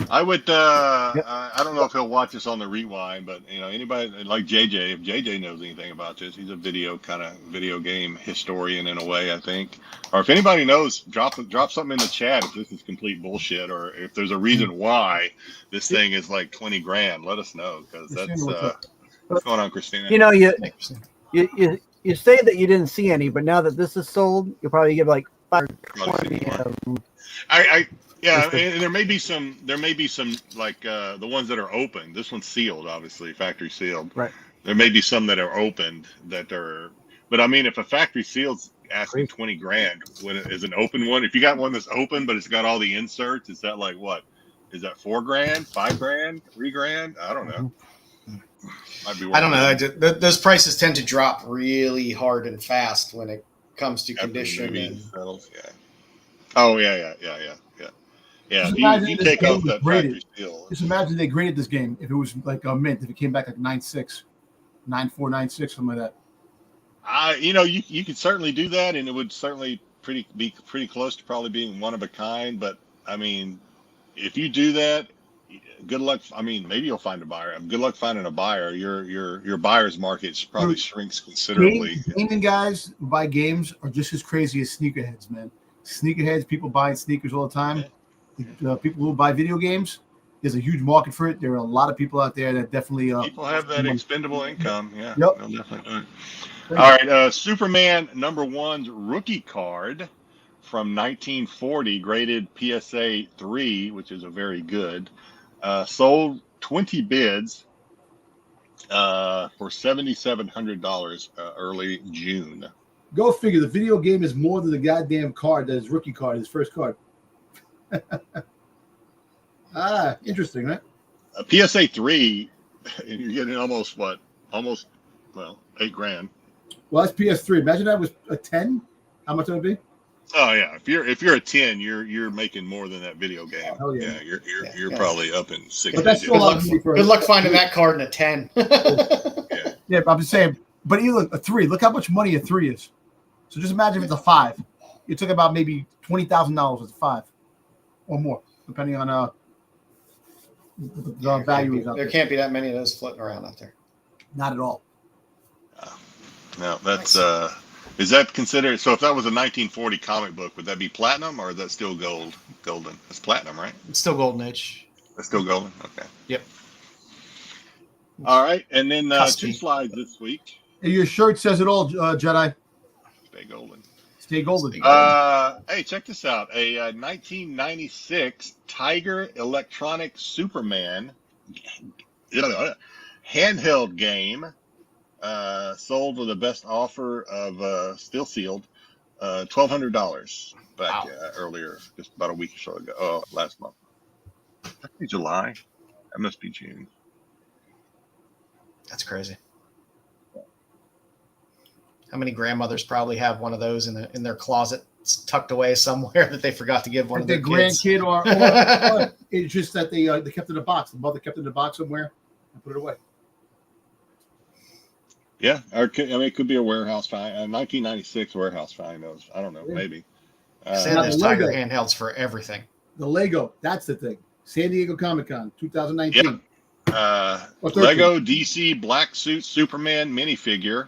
I would. I don't know if he'll watch this on the rewind, but anybody like JJ, if JJ knows anything about this, he's a video game historian in a way, I think. Or if anybody knows, drop something in the chat if this is complete bullshit, or if there's a reason why this thing is like 20 grand. Let us know, because that's what's going on, Christina. You know, you say that you didn't see any, but now that this is sold, you'll probably give like 5 or 20. Yeah, and there may be some like the ones that are open. This one's sealed, obviously, factory sealed. Right. There may be some that are opened that are, but I mean, if a factory sealed's asking 20 grand, when it is an open one, if you got one that's open but it's got all the inserts, is that like what? Is that 4 grand, 5 grand, 3 grand? I don't know. I don't know. Those prices tend to drop really hard and fast when it comes to condition. Oh yeah. Yeah, you take off that factory seal. Just imagine they graded this game if it was like a mint, if it came back like 9.6, 9.4, 9.6, something like that. You could certainly do that, and it would certainly be pretty close to probably being one of a kind. But I mean, if you do that, good luck. I mean, maybe you'll find a buyer. Good luck finding a buyer. Your buyer's market probably shrinks considerably. Gaming guys who buy games are just as crazy as sneakerheads, man. Sneakerheads, people buying sneakers all the time. People who buy video games, there's a huge market for it. There are a lot of people out there that definitely people have that expendable income. Yeah, yep. They'll definitely do it. All right, Superman #1's rookie card from 1940, graded PSA 3, which is a very good. Sold 20 bids for $7,700 early June. Go figure. The video game is more than the goddamn card that his rookie card, his first card. Interesting, right? A PSA 3, and you're getting almost $8,000. Well, that's PS3. Imagine that was a 10. How much would it be? Oh yeah, if you're a 10, you're making more than that video game. Oh yeah, you're probably up in 6 digits. Good luck finding that card in a 10. Yeah, but I'm just saying. But even a 3, look how much money a 3 is. So just imagine if it's a 5. You took about maybe $20,000 with a 5 or more, depending on the value. There can't be that many of those floating around out there. Not at all. No, that's is that considered? So if that was a 1940 comic book, would that be platinum or is that still golden? It's platinum, right? It's still golden age. It's still golden. Okay. Yep. All right, and then 2 slides this week. Hey, your shirt says it all, Jedi. Stay golden. Stay golden. Hey, check this out. A 1996 Tiger Electronic Superman handheld game sold with the best offer of still sealed, $1,200 back earlier, just about a week or so ago. Last month. That be July. That must be June. That's crazy. How many grandmothers probably have one of those in their closet tucked away somewhere that they forgot to give one of their grandkid or it's just that they kept it in a box. The mother kept it in a box somewhere and put it away. Yeah, or it could be a warehouse find, a 1996 warehouse find. I don't know, maybe. There's Tiger handhelds for everything. The Lego, that's the thing. San Diego Comic-Con 2019. Yep. Lego DC Black Suit Superman minifigure.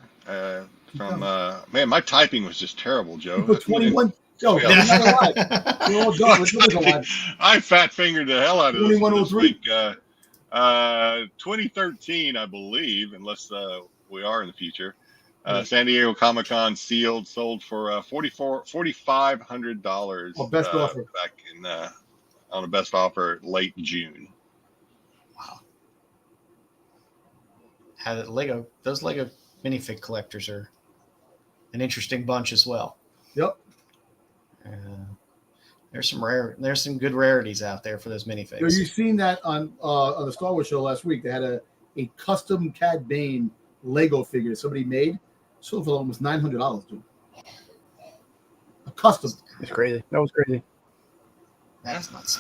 From man, my typing was just terrible, Joe. 21. I fat fingered the hell out of this week. 2013, I believe, unless we are in the future. San Diego Comic-Con sold for $4,500. Best offer back in on a best offer late June. Wow. Those Lego minifig collectors are an interesting bunch as well. Yep. There's some good rarities out there for those minifigs. So you've seen that on the Star Wars show last week. They had a custom Cad Bane Lego figure somebody made. Sold for almost $900, dude. A custom. It's crazy. That was crazy. That's nuts.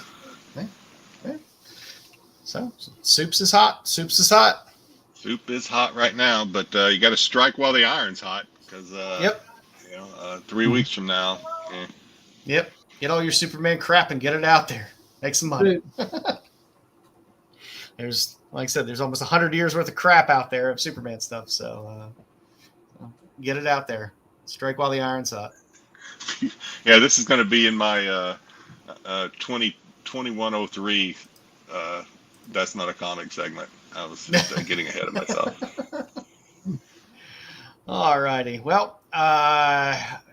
Okay. So soups is hot. Soup is hot right now, but you got to strike while the iron's hot because 3 weeks from now. Yep. Get all your Superman crap and get it out there. Make some money. There's, like I said, there's almost 100 years worth of crap out there of Superman stuff. So get it out there. Strike while the iron's hot. Yeah, this is going to be in my 2103. That's not a comic segment. I was just getting ahead of myself. All righty. Well,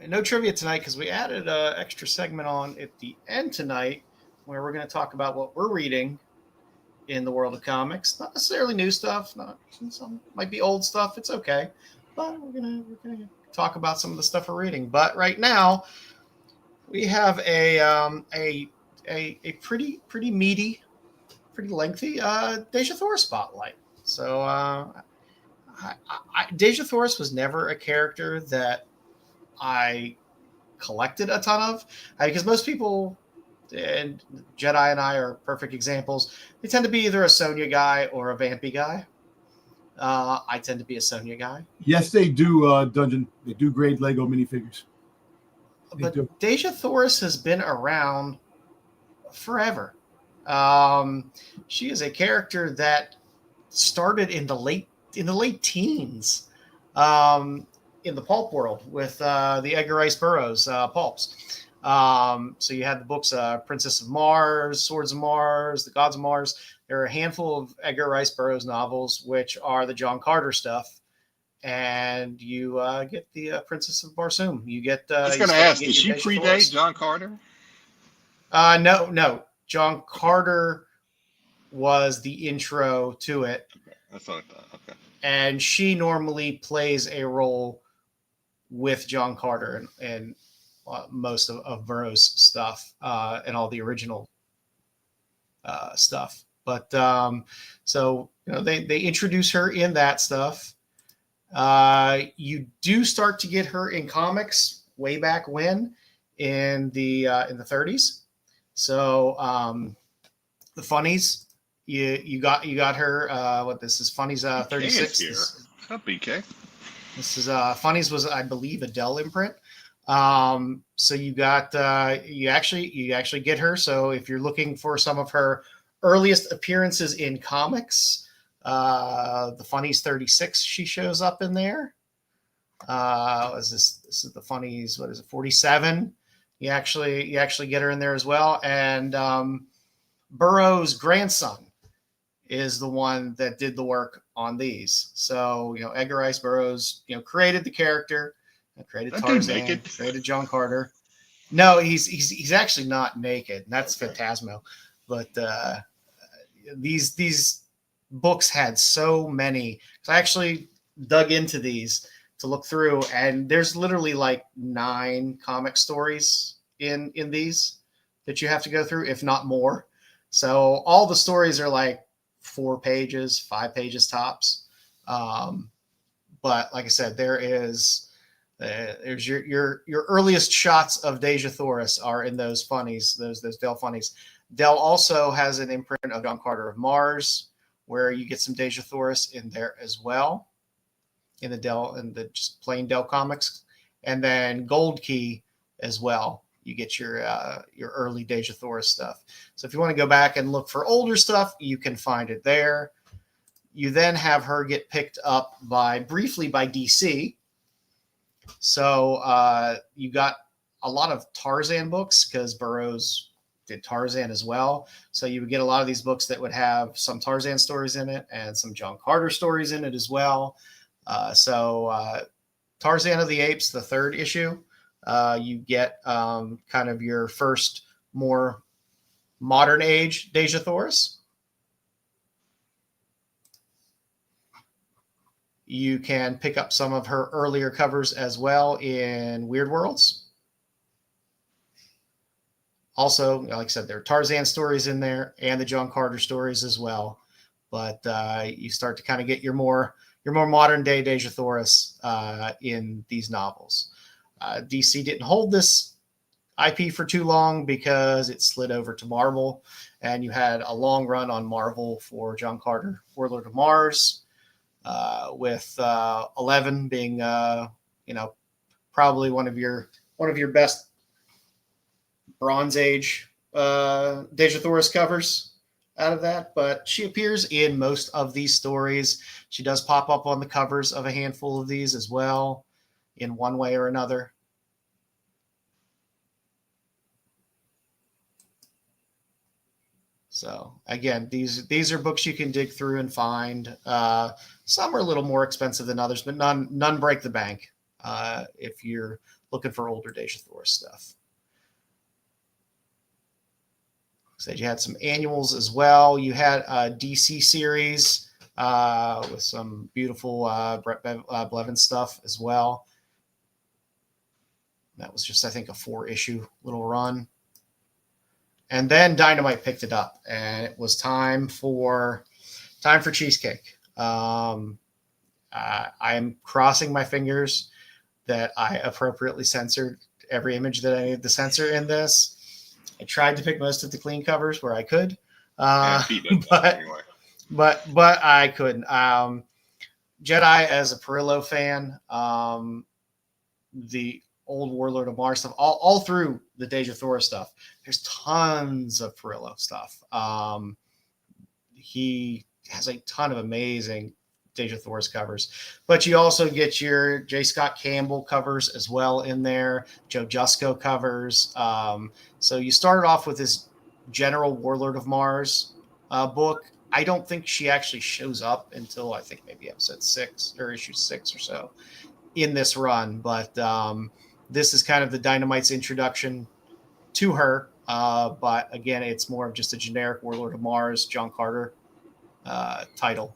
no trivia tonight because we added an extra segment on at the end tonight where we're going to talk about what we're reading in the world of comics. Not necessarily new stuff. Some might be old stuff. It's okay. But we're gonna talk about some of the stuff we're reading. But right now, we have a pretty meaty, pretty lengthy Dejah Thoris spotlight. So Dejah Thoris was never a character that I collected a ton of because most people, and Jedi and I are perfect examples, they tend to be either a Sonya guy or a Vampy guy. I tend to be a Sonya guy. Yes, they do, Dungeon. They do grade Lego minifigures. but Dejah Thoris has been around forever. She is a character that started in the late teens, in the pulp world with the Edgar Rice Burroughs pulps. So you had the books Princess of Mars, Swords of Mars, The Gods of Mars. There are a handful of Edgar Rice Burroughs novels, which are the John Carter stuff. And you get the Princess of Barsoom. You get. I was going to ask, did she predate John Carter? No. John Carter was the intro to it. Okay. That's what I thought. Okay. And she normally plays a role with John Carter and most of Burroughs' stuff and all the original stuff. But so they introduce her in that stuff. You do start to get her in comics way back when in the 30s. So the Funnies, you got her. What this is Funnies 36. What's up, BK? This is Funnies was, I believe, a Dell imprint. So you got you actually get her. So if you're looking for some of her earliest appearances in comics, the Funnies 36, she shows up in there. This is the Funnies, what is it, 47? You actually get her in there as well. And Burroughs' grandson is the one that did the work on these. So, Edgar Rice Burroughs, created the character, created Tarzan, created John Carter. No, he's actually not naked. That's okay. Phantasmo. But these books had so many. So I actually dug into these to look through, and there's literally like 9 comic stories in these that you have to go through, if not more. So all the stories are like 4 pages, 5 pages tops. But like I said, there's your earliest shots of Dejah Thoris are in those Funnies, those Dell Funnies. Dell also has an imprint of John Carter of Mars, where you get some Dejah Thoris in there as well, in the Dell and the just plain Dell comics, and then Gold Key as well. You get your early Dejah Thoris stuff. So if you want to go back and look for older stuff, you can find it there. You then have her get picked up briefly by DC. So you got a lot of Tarzan books because Burroughs did Tarzan as well. So you would get a lot of these books that would have some Tarzan stories in it and some John Carter stories in it as well. So Tarzan of the Apes, the 3rd issue, you get kind of your first more modern age Dejah Thoris. You can pick up some of her earlier covers as well in Weird Worlds. Also, like I said, there are Tarzan stories in there and the John Carter stories as well. But you start to kind of get your more modern day Dejah Thoris in these novels. DC didn't hold this IP for too long because it slid over to Marvel, and you had a long run on Marvel for John Carter, Warlord of Mars, with 11 being probably one of your best Bronze Age Dejah Thoris covers out of that. But she appears in most of these stories. She does pop up on the covers of a handful of these as well, in one way or another. So again, these are books you can dig through and find. Some are a little more expensive than others, but none break the bank if you're looking for older Dejah Thoris stuff. Said you had some annuals as well. You had a DC series with some beautiful Brett Blevins stuff as well. That was just, I think, a 4-issue little run. And then Dynamite picked it up, and it was time for Cheesecake. I'm crossing my fingers that I appropriately censored every image that I needed to censor in this. I tried to pick most of the clean covers where I could, but I couldn't. Jedi, as a Perillo fan, the old Warlord of Mars stuff, all through the Dejah Thoris stuff. There's tons of Perillo stuff. He has a ton of amazing Dejah Thoris covers, but you also get your J. Scott Campbell covers as well in there, Joe Jusko covers. So you started off with this general Warlord of Mars book. I don't think she actually shows up until I think maybe episode 6 or issue 6 or so in this run. But this is kind of the Dynamite's introduction to her. But again, it's more of just a generic Warlord of Mars, John Carter title.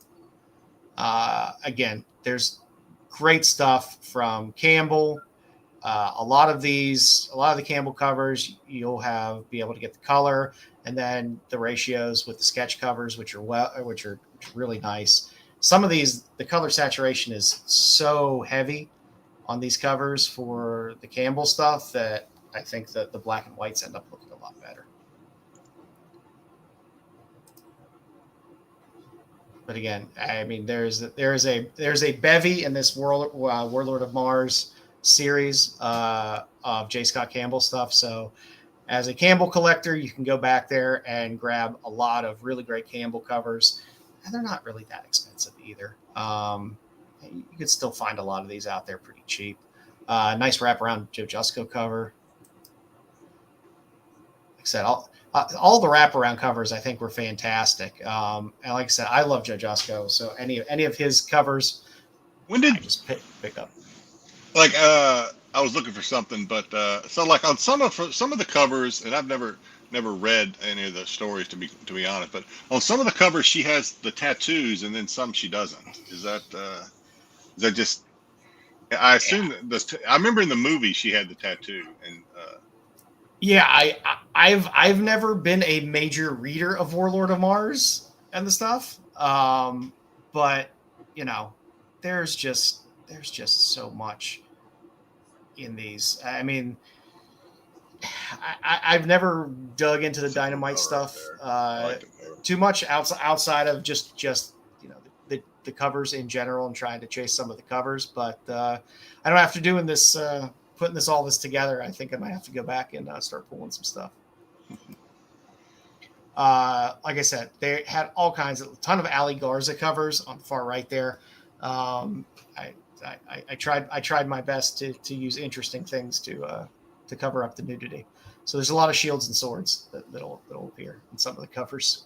Again, there's great stuff from Campbell. A lot of the Campbell covers, you'll be able to get the color, and then the ratios with the sketch covers, which are really nice. Some of these, the color saturation is so heavy on these covers for the Campbell stuff that I think that the black and whites end up looking a lot better. But again, I mean, there's a bevy in this Warlord of Mars series of J. Scott Campbell stuff. So as a Campbell collector, you can go back there and grab a lot of really great Campbell covers. And they're not really that expensive either. You could still find a lot of these out there pretty cheap. Nice wraparound Joe Jusko cover. Like I said, all the wraparound covers I think were fantastic. And like I said, I love Joe Jusko, so any of his covers, I just pick up. Like I was looking for something, but so like on some of the covers, and I've never read any of the stories to be honest, but on some of the covers she has the tattoos, and then some she doesn't. Is that just? I assume I remember in the movie she had the tattoo, and yeah, I've never been a major reader of Warlord of Mars and the stuff, but you know, there's just so much in these. I mean, I've never dug into the Dynamite stuff too much outside of just you know the covers in general and trying to chase some of the covers, but I don't have to doing this. Putting all this together, I think I might have to go back and start pulling some stuff. Like I said, they had all kinds of a ton of Ali Garza covers on the far right there. I tried my best to use interesting things to cover up the nudity. So there's a lot of shields and swords that'll appear in some of the covers.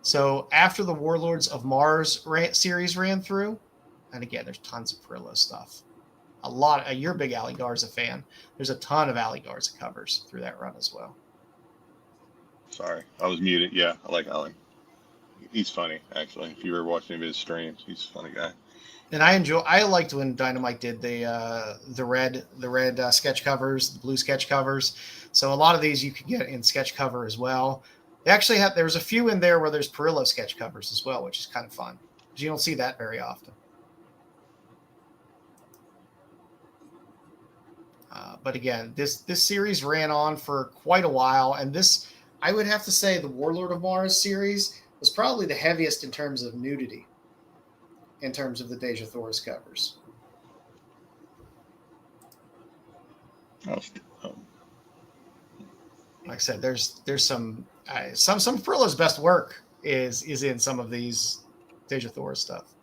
So after the Warlords of Mars series ran through. And again, there's tons of Perillo stuff. You're a big Ali Garza fan. There's a ton of Ali Garza covers through that run as well. Sorry, I was muted. Yeah, I like Ali. He's funny, actually. If you were watching his streams, he's a funny guy. And I liked when Dynamite did the red sketch covers, the blue sketch covers. So a lot of these you could get in sketch cover as well. They actually there's a few in there where there's Perillo sketch covers as well, which is kind of fun because you don't see that very often. But again, this series ran on for quite a while, and this, I would have to say, the Warlord of Mars series was probably the heaviest in terms of nudity, in terms of the Dejah Thoris covers. Like I said, there's some Perillo's best work is in some of these Dejah Thoris stuff.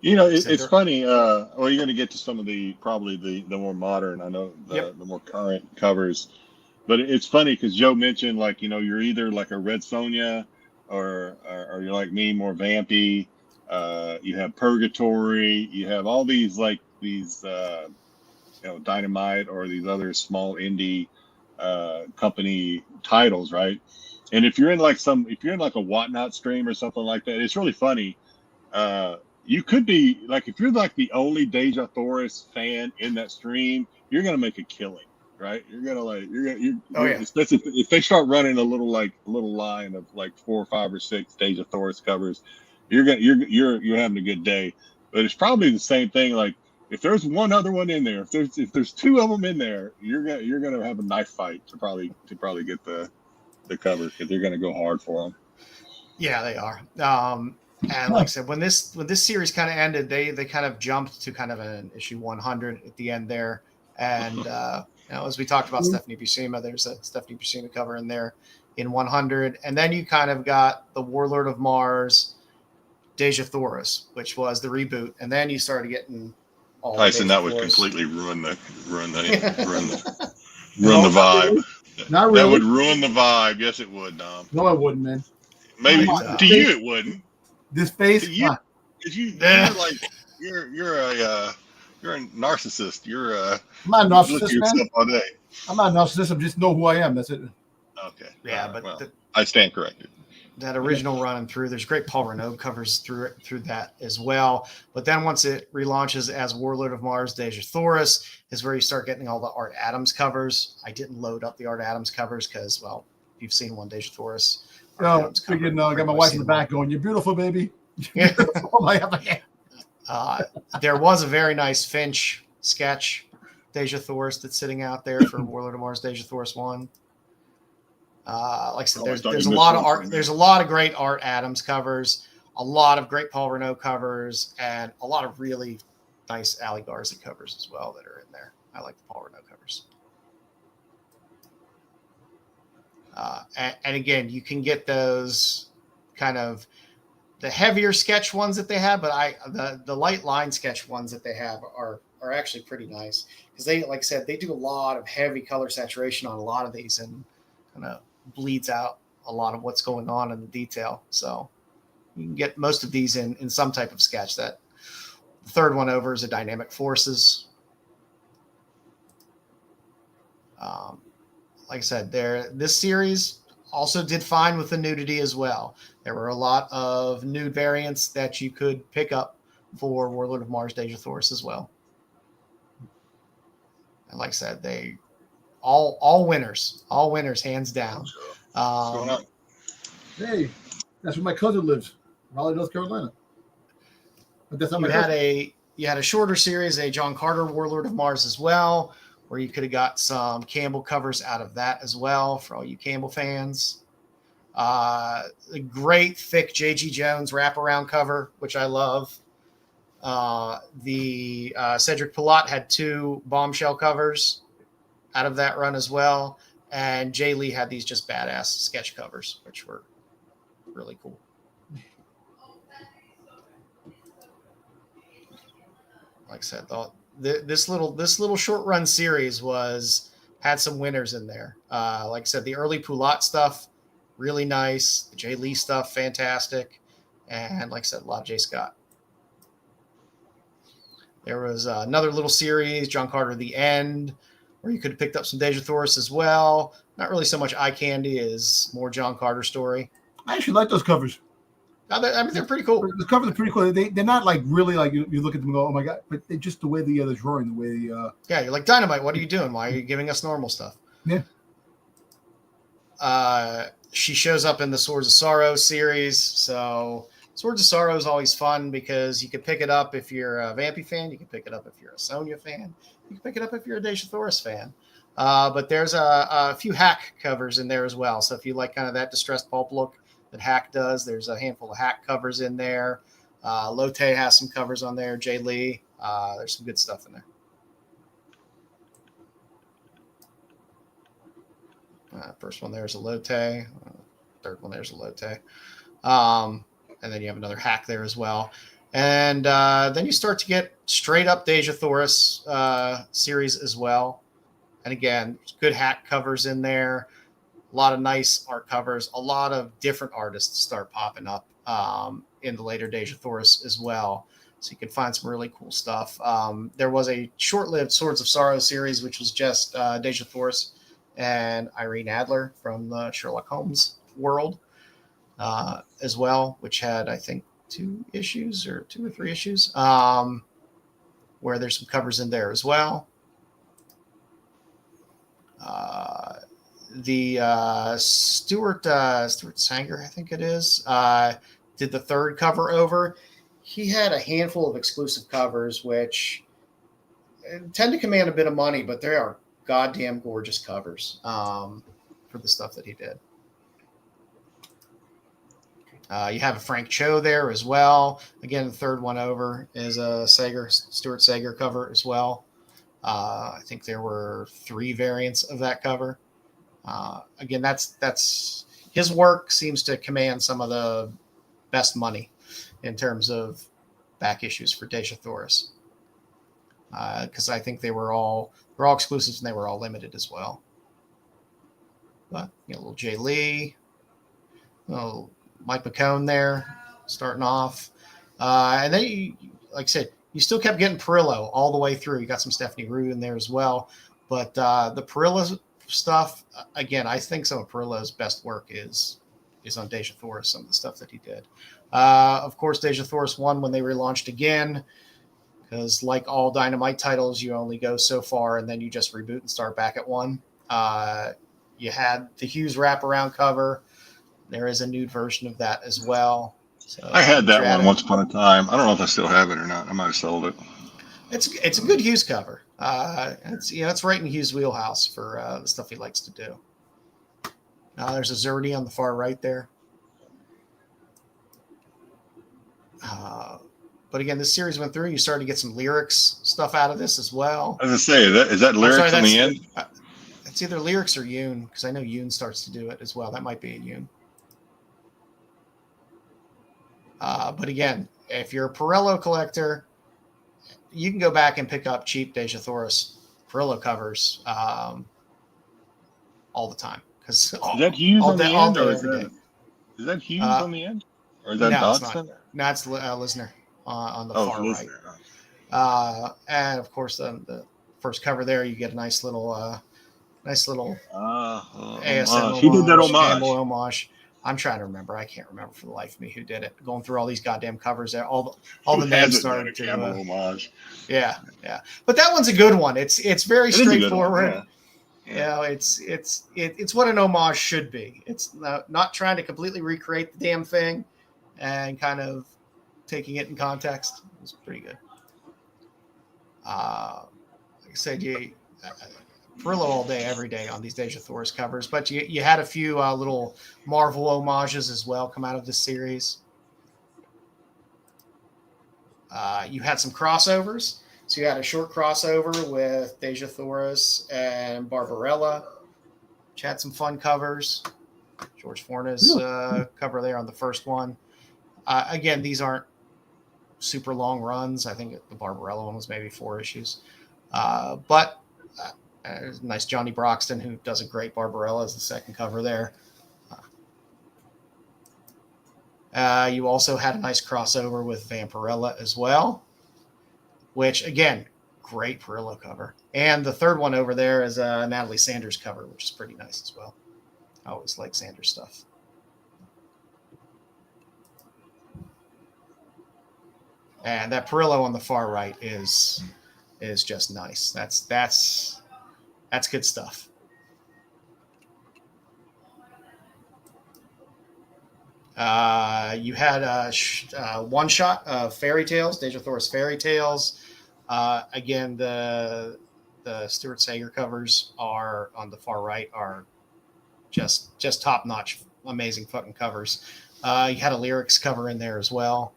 It's funny. Well, you're going to get to some of the more modern, I know the more current covers, but it's funny because Joe mentioned you're either like a Red Sonja or you're like me, more vampy. You have Purgatory. You have all these Dynamite or these other small indie company titles, right? And if you're in like a Whatnot stream or something like that, it's really funny. You could be like, if you're like the only Dejah Thoris fan in that stream, you're gonna make a killing, right? Especially if they start running a little line of like 4 or 5 or 6 Dejah Thoris covers, you're having a good day. But it's probably the same thing. Like if there's one other one in there, if there's 2 of them in there, you're gonna have a knife fight to probably get the cover because they're gonna go hard for them. Yeah, they are. And like I said, when this series kind of ended, they kind of jumped to kind of an issue 100 at the end there. And as we talked about Stephanie Buscema, there's a Stephanie Buscema cover in there in 100. And then you kind of got the Warlord of Mars, Dejah Thoris, which was the reboot. And then you started getting all Tyson, that would Thoris. completely ruin the vibe. Not really. That would ruin the vibe. Yes, it would, Dom. No, I wouldn't, man. Maybe to you it wouldn't. This face, To you, because you're like you're a narcissist. I'm not a Look narcissist, at yourself man. all day. I'm not a narcissist. I just know who I am. That's it. Okay. Yeah, All right, but well, I stand corrected. that original run and through, there's great Paul Renaud covers through that as well. But then once it relaunches as Warlord of Mars, Dejah Thoris is where you start getting all the Art Adams covers. I didn't load up the Art Adams covers because, well, you've seen one Dejah Thoris. Freaking got my wife in the back going, "You're beautiful, baby." Yeah. Oh, There was a very nice Finch sketch, Dejah Thoris, that's sitting out there for Warlord of Mars, Dejah Thoris 1. Like I said, there's a lot of art. There's a lot of great Art Adams covers, a lot of great Paul Renaud covers, and a lot of really nice Ali Garza covers as well that are in there. I like the Paul Renaud covers. And again, you can get those kind of the heavier sketch ones that they have, but the light line sketch ones that they have are actually pretty nice because they, like I said, they do a lot of heavy color saturation on a lot of these and kind of bleeds out a lot of what's going on in the detail. So you can get most of these in some type of sketch. That the third one over is a Dynamic Forces. Like I said, this series also did fine with the nudity as well. There were a lot of nude variants that you could pick up for Warlord of Mars, Dejah Thoris as well. And like I said, they all winners, hands down. What's going on? hey, that's where my cousin lives, Raleigh, North Carolina. But that's not my cousin. You had a shorter series, a John Carter Warlord of Mars as well, where you could have got some Campbell covers out of that as well for all you Campbell fans. A great thick J.G. Jones wraparound cover, which I love. The Cedric Pilat had 2 bombshell covers out of that run as well. And Jay Lee had these just badass sketch covers, which were really cool. Like I said, this little short run series had some winners in there. Like I said, the early Pilat stuff, really nice. The Jay Lee stuff, fantastic. And like I said, a lot of Jay Scott. There was another little series, John Carter, The End, where you could have picked up some Dejah Thoris as well. Not really so much eye candy as more John Carter story. I actually like those covers. I mean, they're pretty cool. The covers are pretty cool. They're not like really like you look at them and go, oh my god, but they're just the way the drawing, the way the yeah, you're like, Dynamite, what are you doing? Why are you giving us normal stuff? Yeah. She shows up in the Swords of Sorrow series. So Swords of Sorrow is always fun because you can pick it up if you're a Vampy fan. You can pick it up if you're a Sonya fan. You can pick it up if you're a Dejah Thoris fan. But there's a few Hack covers in there as well. So if you like kind of that distressed pulp look that Hack does, there's a handful of Hack covers in there. Lotte has some covers on there. Jay Lee. There's some good stuff in there. First one there's a Lotte. Third one there's a Lotte. And then you have another Hack there as well. And then you start to get straight up Dejah Thoris series as well. And again, good Hack covers in there. A lot of nice art covers. A lot of different artists start popping up in the later Dejah Thoris as well. So you can find some really cool stuff. There was a short-lived Swords of Sorrow series, which was just Dejah Thoris and Irene Adler from the Sherlock Holmes world as well, which had, I think, 2 or 3 issues, where there's some covers in there as well. The Stuart Sanger, I think it is, did the 3rd cover over. He had a handful of exclusive covers, which tend to command a bit of money, but they are goddamn gorgeous covers for the stuff that he did. You have a Frank Cho there as well. Again, the third one over is a Stuart Sager cover as well. I think there were 3 variants of that cover. Again, that's his work seems to command some of the best money in terms of back issues for Dejah Thoris. Because I think they're all exclusives and they were all limited as well. But little Jay Lee, little Mike McCone there, starting off, and then like I said, you still kept getting Perillo all the way through. You got some Stephanie Rue in there as well, but the Perillo stuff again, I think some of Perillo's best work is on Dejah Thoris. Some of the stuff that he did, of course, Dejah Thoris 1 when they relaunched again. Because like all Dynamite titles, you only go so far and then you just reboot and start back at 1. You had the Hughes wraparound cover. There is a nude version of that as well. So I had that one once upon a time. I don't know if I still have it or not. I might have sold it. It's a good Hughes cover. It's right in Hughes' wheelhouse for the stuff he likes to do. There's a Zerdy on the far right there. But again, this series went through. You started to get some lyrics stuff out of this as well. I was gonna say, is that lyrics in the end? It's either lyrics or Yoon, because I know Yoon starts to do it as well. That might be a Yoon. But again, if you're a Perillo collector, you can go back and pick up cheap Dejah Thoris Perillo covers all the time. Is that Hughes on the end, or is that Hughes on the end, or is that Dodson? No, it's Lisner on the far right. And of course, the first cover there, you get a nice little ASM homage, who did that homage? Homage. I'm trying to remember. I can't remember for the life of me who did it. Going through all these goddamn covers there, all the names started to homage. Yeah. But that one's a good one. It's very straightforward. Yeah. It's what an homage should be. It's not trying to completely recreate the damn thing, and kind of taking it in context. It's pretty good. Like I said, Perillo all day, every day on these Dejah Thoris covers, but you had a few little Marvel homages as well come out of this series. You had some crossovers. So you had a short crossover with Dejah Thoris and Vampirella, which had some fun covers. George Forna's cover there on the first one. Again, these aren't super long runs. I think the Vampirella one was maybe 4 issues. But nice Johnny Broxton, who does a great Vampirella, as the second cover there. You also had a nice crossover with Vampirella as well, which, again, great Perillo cover. And the third one over there is a Natalie Sanders cover, which is pretty nice as well. I always like Sanders stuff. And that Perillo on the far right is just nice. That's good stuff. You had one shot of Fairy Tales, Dejah Thoris Fairy Tales. Again, the Stuart Sager covers are on the far right are just top notch, amazing fucking covers. You had a lyrics cover in there as well.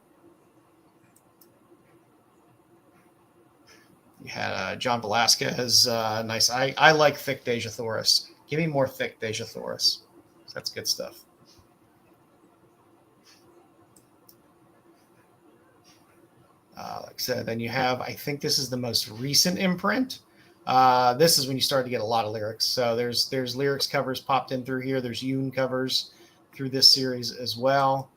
You had John Velasquez, nice. I like thick Dejah Thoris. Give me more thick Dejah Thoris. That's good stuff. Like I said, then you have, I think this is the most recent imprint. This is when you start to get a lot of lyrics. So there's lyrics covers popped in through here. There's Yoon covers through this series as well.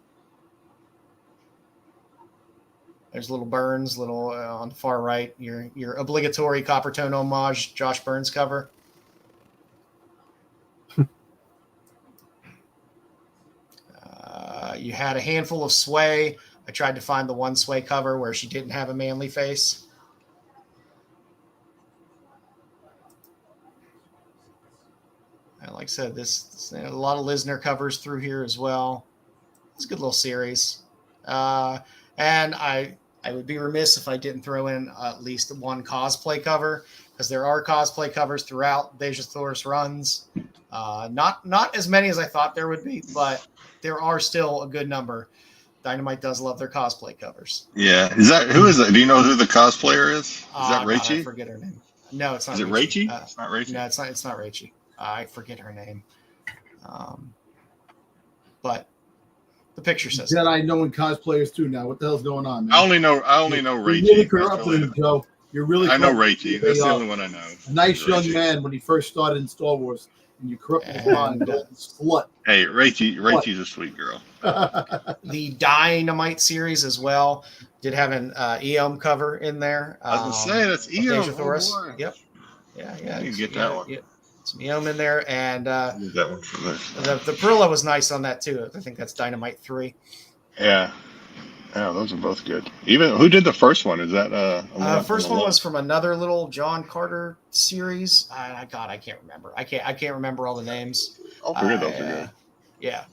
There's little Burns, on the far right, your obligatory Coppertone homage Josh Burns cover. You had a handful of Sway. I tried to find the one Sway cover where she didn't have a manly face. And like I said, this a lot of Lisner covers through here as well. It's a good little series. And I would be remiss if I didn't throw in at least one cosplay cover, because there are cosplay covers throughout Dejah Thoris runs. Not as many as I thought there would be, but there are still a good number. Dynamite does love their cosplay covers. Yeah. Who is that? Do you know who the cosplayer is? Is that God, Rachie? I forget her name. No, it's not. Is it Rachie? It's not Rachie. No, it's not. It's not Rachie. I forget her name. But the picture says Jedi knowing cosplayers too now. What the hell's going on, man? I only know Rachie. You're really corrupting him, Joe. You're really. I know Rachie. That's the only one I know. A nice young Rachie. man when he first started in Star Wars, and you corrupted his mind. Slut. Hey, Rachie's a sweet girl. the Dynamite series as well did have an Eom cover in there. I was gonna say that's Eom. Dejah Thoris. Oh, Yep. Yeah. You get that one. Yeah. Some Eom in there, and Use that one for this. the Preorders was nice on that too. I think that's Dynamite 3. Yeah. Yeah, those are both good. Even who did the first one? Is that First one was from another little John Carter series. God, I can't remember. I can't remember all the names. I'll figure those are good. Yeah.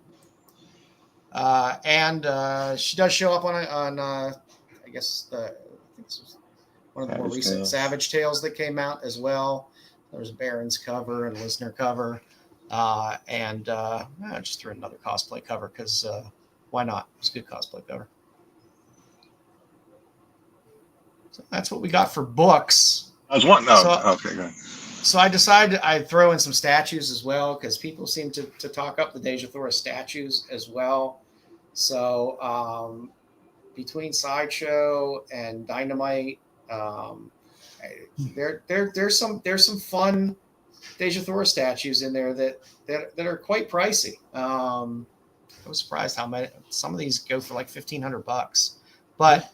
And she does show up on I guess I think this was one of the more Savage recent Tales. Savage Tales that came out as well. There was Baron's cover and Listener cover, and I just threw another cosplay cover because why not? It's a good cosplay cover. So that's what we got for books. I was wanting. So- Okay, go ahead. So I decided I'd throw in some statues as well because people seem to talk up the Dejah Thoris statues as well. So between Sideshow and Dynamite, there's some fun Dejah Thoris statues in there that are quite pricey. I was surprised how many. Some of these go for like $1,500, but.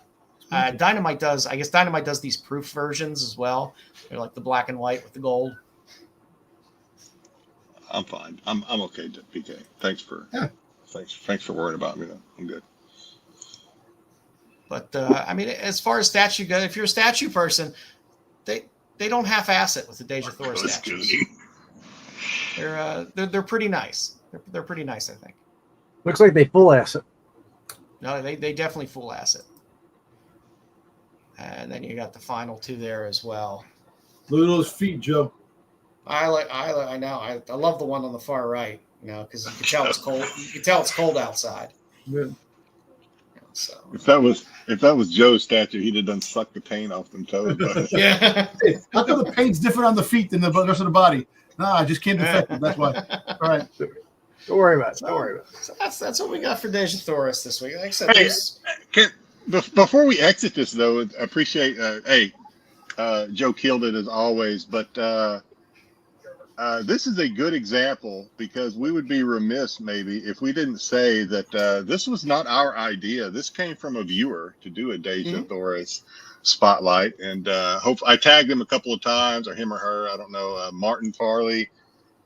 Dynamite does these proof versions as well. They're like the black and white with the gold. I'm fine. I'm okay, PK. Thanks for worrying about me though. I'm good. But I mean, as far as statue goes, if you're a statue person, they don't half-ass it with the Dejah Thoris statues. They're pretty nice. They're pretty nice, I think. Looks like they full ass it. No, they definitely full ass it. And then you got the final two there as well. Look at those feet, Joe. I know. I love the one on the far right, because you can tell it's cold. You can tell it's cold outside. Yeah. So If that was Joe's statue, he'd have done sucked the paint off them toes. But yeah. Hey, how come the paint's different on the feet than the rest of the body? Nah, I just can't defect it. That's why. All right. Don't worry about it. Don't worry about it. So that's what we got for Dejah Thoris this week. Like I said, Hey, before we exit this, though, I appreciate. Joe killed it as always, but this is a good example because we would be remiss maybe if we didn't say that this was not our idea. This came from a viewer to do a Dejah Thoris spotlight, and I tagged him a couple of times, or him or her, I don't know. Martin Farley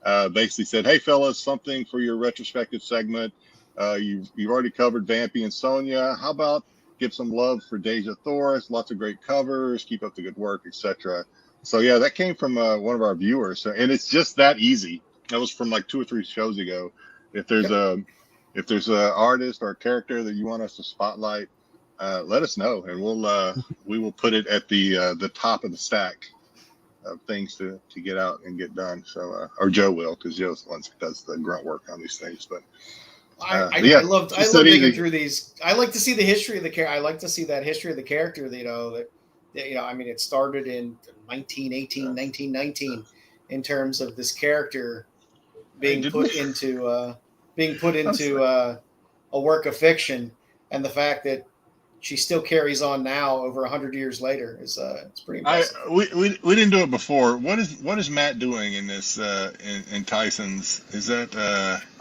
basically said, "Hey fellas, something for your retrospective segment. You've already covered Vampy and Sonya. How about give some love for Dejah Thoris? Lots of great covers. Keep up the good work, etc." So yeah, that came from one of our viewers. So, and it's just that easy. That was from like 2 or 3 shows ago. If there's a artist or a character that you want us to spotlight, let us know, and we will put it at the top of the stack of things to get out and get done. So or Joe will, because Joe's the one that does the grunt work on these things. But I love digging through these. I like to see the history of the character. I like to see that history of the character. I mean, it started in 1918, 1919, in terms of this character being put into a work of fiction, and the fact that she still carries on now over 100 years later is it's pretty impressive. We didn't do it before. What is Matt doing in this in Tyson's? Is that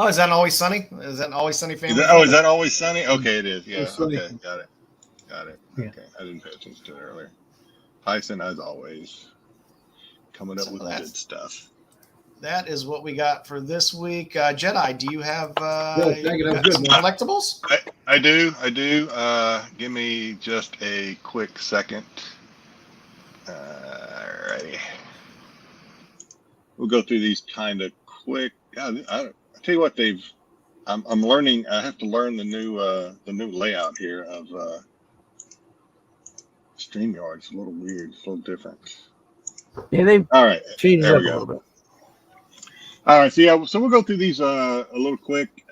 is that Always Sunny? Is that an Always Sunny family? Is that Always Sunny? Okay, it is. Yeah. Okay, got it. Yeah. Okay, I didn't pay attention to it earlier. Tyson, as always, coming up with good stuff. That is what we got for this week. Jedi, do you have thank you. That was good, man. collectibles? I do. Give me just a quick second. Alrighty. We'll go through these kind of quick. I tell you what, I'm learning. I have to learn the new layout here of StreamYard. It's a little weird. It's a little different. Yeah, they All right. changed There up we a go. little bit. All right, so we'll go through these a little quick.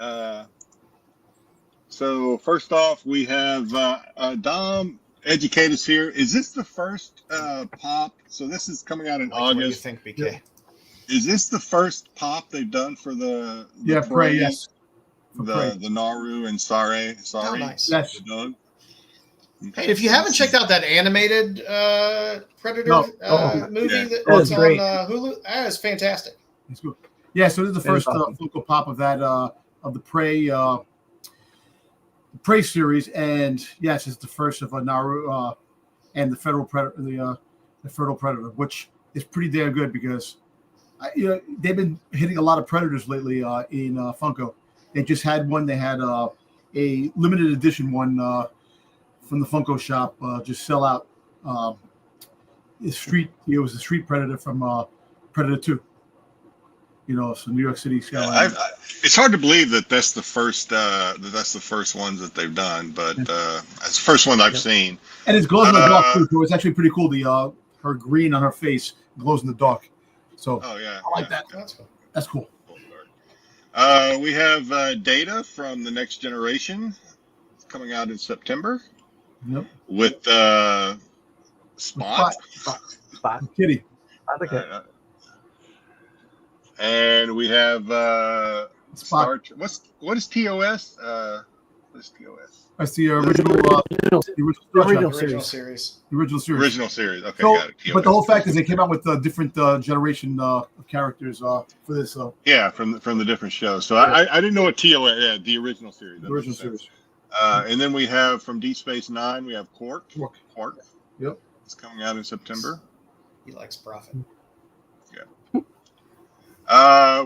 So first off, we have Dom. Educate us here. Is this the first pop? So this is coming out in August. What do you think, BK? Is this the first pop they've done for the Prey, yes. The Naru and Sare? Oh, nice. Yes. Okay. Hey, if you haven't checked out that animated Predator movie that's on Hulu, that is fantastic. It's good. Yeah, so this is the first Funko Pop of that of the Prey series, and yes, it's the first of Naru and the Federal Predator, the Federal Predator, which is pretty damn good because they've been hitting a lot of Predators lately in Funko. They just had one. They had a limited edition one from the Funko shop just sell out. It was the Street Predator from Predator 2. So New York City skyline. It's hard to believe that that's the first that's the first ones that they've done, but it's the first one I've seen. And it glows in the dark too, so it's actually pretty cool. The her green on her face glows in the dark. So I like that. That's cool. We have Data from the Next Generation. It's coming out in September. Yep. With Spot. Kitty. And we have Spot. What is TOS? What is TOS? That's the original series. Original series. Okay, so, got it. TOS. But the whole fact is they came out with different generation of characters for this. Yeah, from the different shows. So I didn't know what TOS. Yeah, the original series. The original series. And then we have from Deep Space Nine, we have Quark. Yep. It's coming out in September. He likes profit.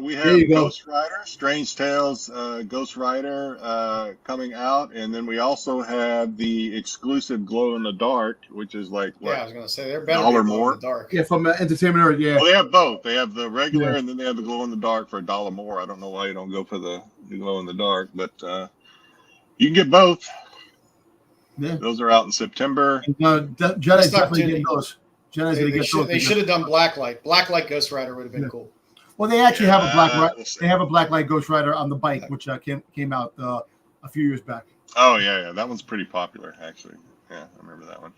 We have Ghost Rider, Strange Tales, Ghost Rider coming out, and then we also have the exclusive Glow in the Dark, which is like I was gonna say they're better $1 more. in the dark. Yeah, from Entertainment Earth. Yeah. Well, they have both. They have the regular, and then they have the Glow in the Dark for $1 more. I don't know why you don't go for the Glow in the Dark, but you can get both. Yeah. Those are out in September. Jedi's definitely getting those. They should have done Blacklight. Blacklight Ghost Rider would have been cool. Well, they actually have a Blacklight Ghost Rider on the bike, which came out a few years back. Oh yeah, that one's pretty popular actually. Yeah, I remember that one.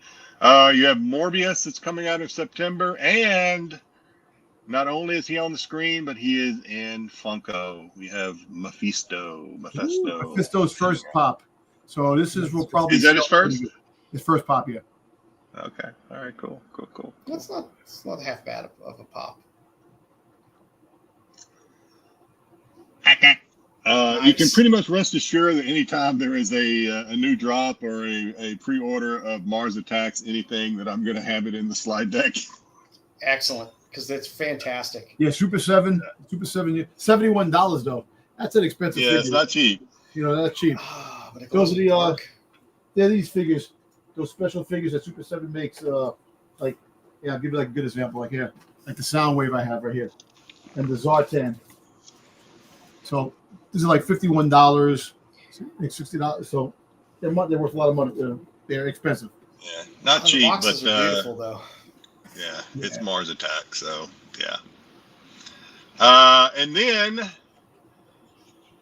You have Morbius that's coming out in September, and not only is he on the screen, but he is in Funko. We have Mephisto's first pop. So this is is that his first? His first pop, yeah. Okay. All right. Cool. It's not half bad of a pop. Nice. You can pretty much rest assured that anytime there is a new drop or a pre-order of Mars Attacks, anything, that I'm going to have it in the slide deck. Excellent, because that's fantastic. Yeah, Super 7, $71 though. That's an expensive figure. It's not cheap. Not cheap. But those are they're these figures, those special figures that Super 7 makes. I'll give you like a good example, like here, like the Soundwave I have right here, and the Zartan. So these are like $51, like $60. So they're worth a lot of money. They're expensive. Yeah, not cheap, the boxes but are beautiful though. Yeah, it's Mars Attack. So yeah. And then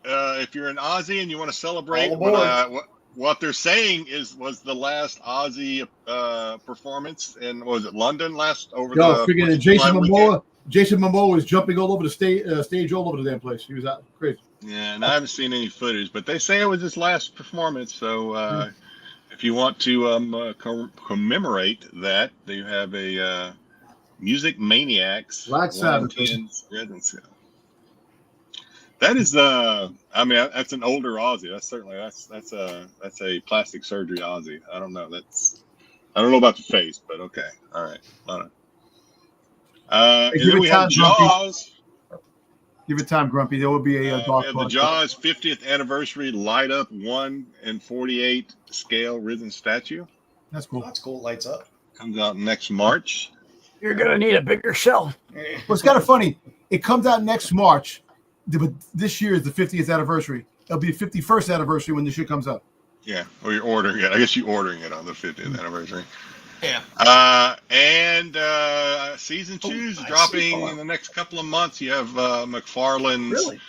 if you're an Aussie and you want to celebrate what they're saying was the last Aussie performance in London Jason Momoa was jumping all over the stage all over the damn place. He was out crazy. Yeah, and I haven't seen any footage, but they say it was his last performance. So if you want to commemorate that, they have a Music Maniacs Black Sabbath. That is that's an older Aussie. That's certainly that's a plastic surgery Aussie. I don't know. I don't know about the face, but okay. All right. And then we have Jaws. Give it time, Grumpy. There will be a dark the Jaws 50th anniversary light up 1/48 scale risen statue. That's cool. That's cool. It lights up. Comes out next March. You're gonna need a bigger shelf. Well, it's kind of funny. It comes out next March, but this year is the 50th anniversary. It'll be the 51st anniversary when the shit comes out. Yeah, or you're ordering it. I guess you're ordering it on the 50th anniversary. Yeah. And season 2 is dropping in the next couple of months. You have McFarlane's Really?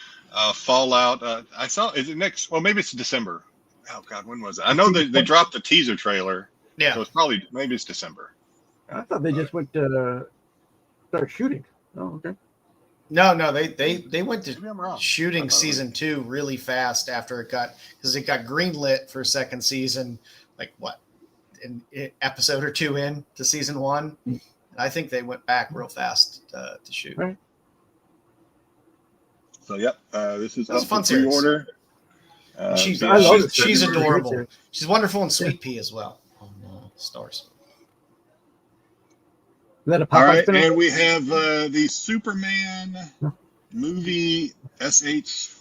Fallout. I saw, is it next? Well, maybe it's December. Oh, God, when was it? I know they dropped the teaser trailer. Yeah. So maybe it's December. I thought they just went to start shooting. Oh, okay. No, they went Maybe I'm to wrong. shooting season 2 really fast after it got greenlit for second season, like what, an episode or 2 in to season 1. And I think they went back real fast to shoot. Right. So yep, this is That's up a fun for pre-order. She's I love it. she's It's a great adorable. series. She's wonderful in Sweet Pea as well on Stars. Is that a All Popeye right, spin-off? and we have the Superman movie SH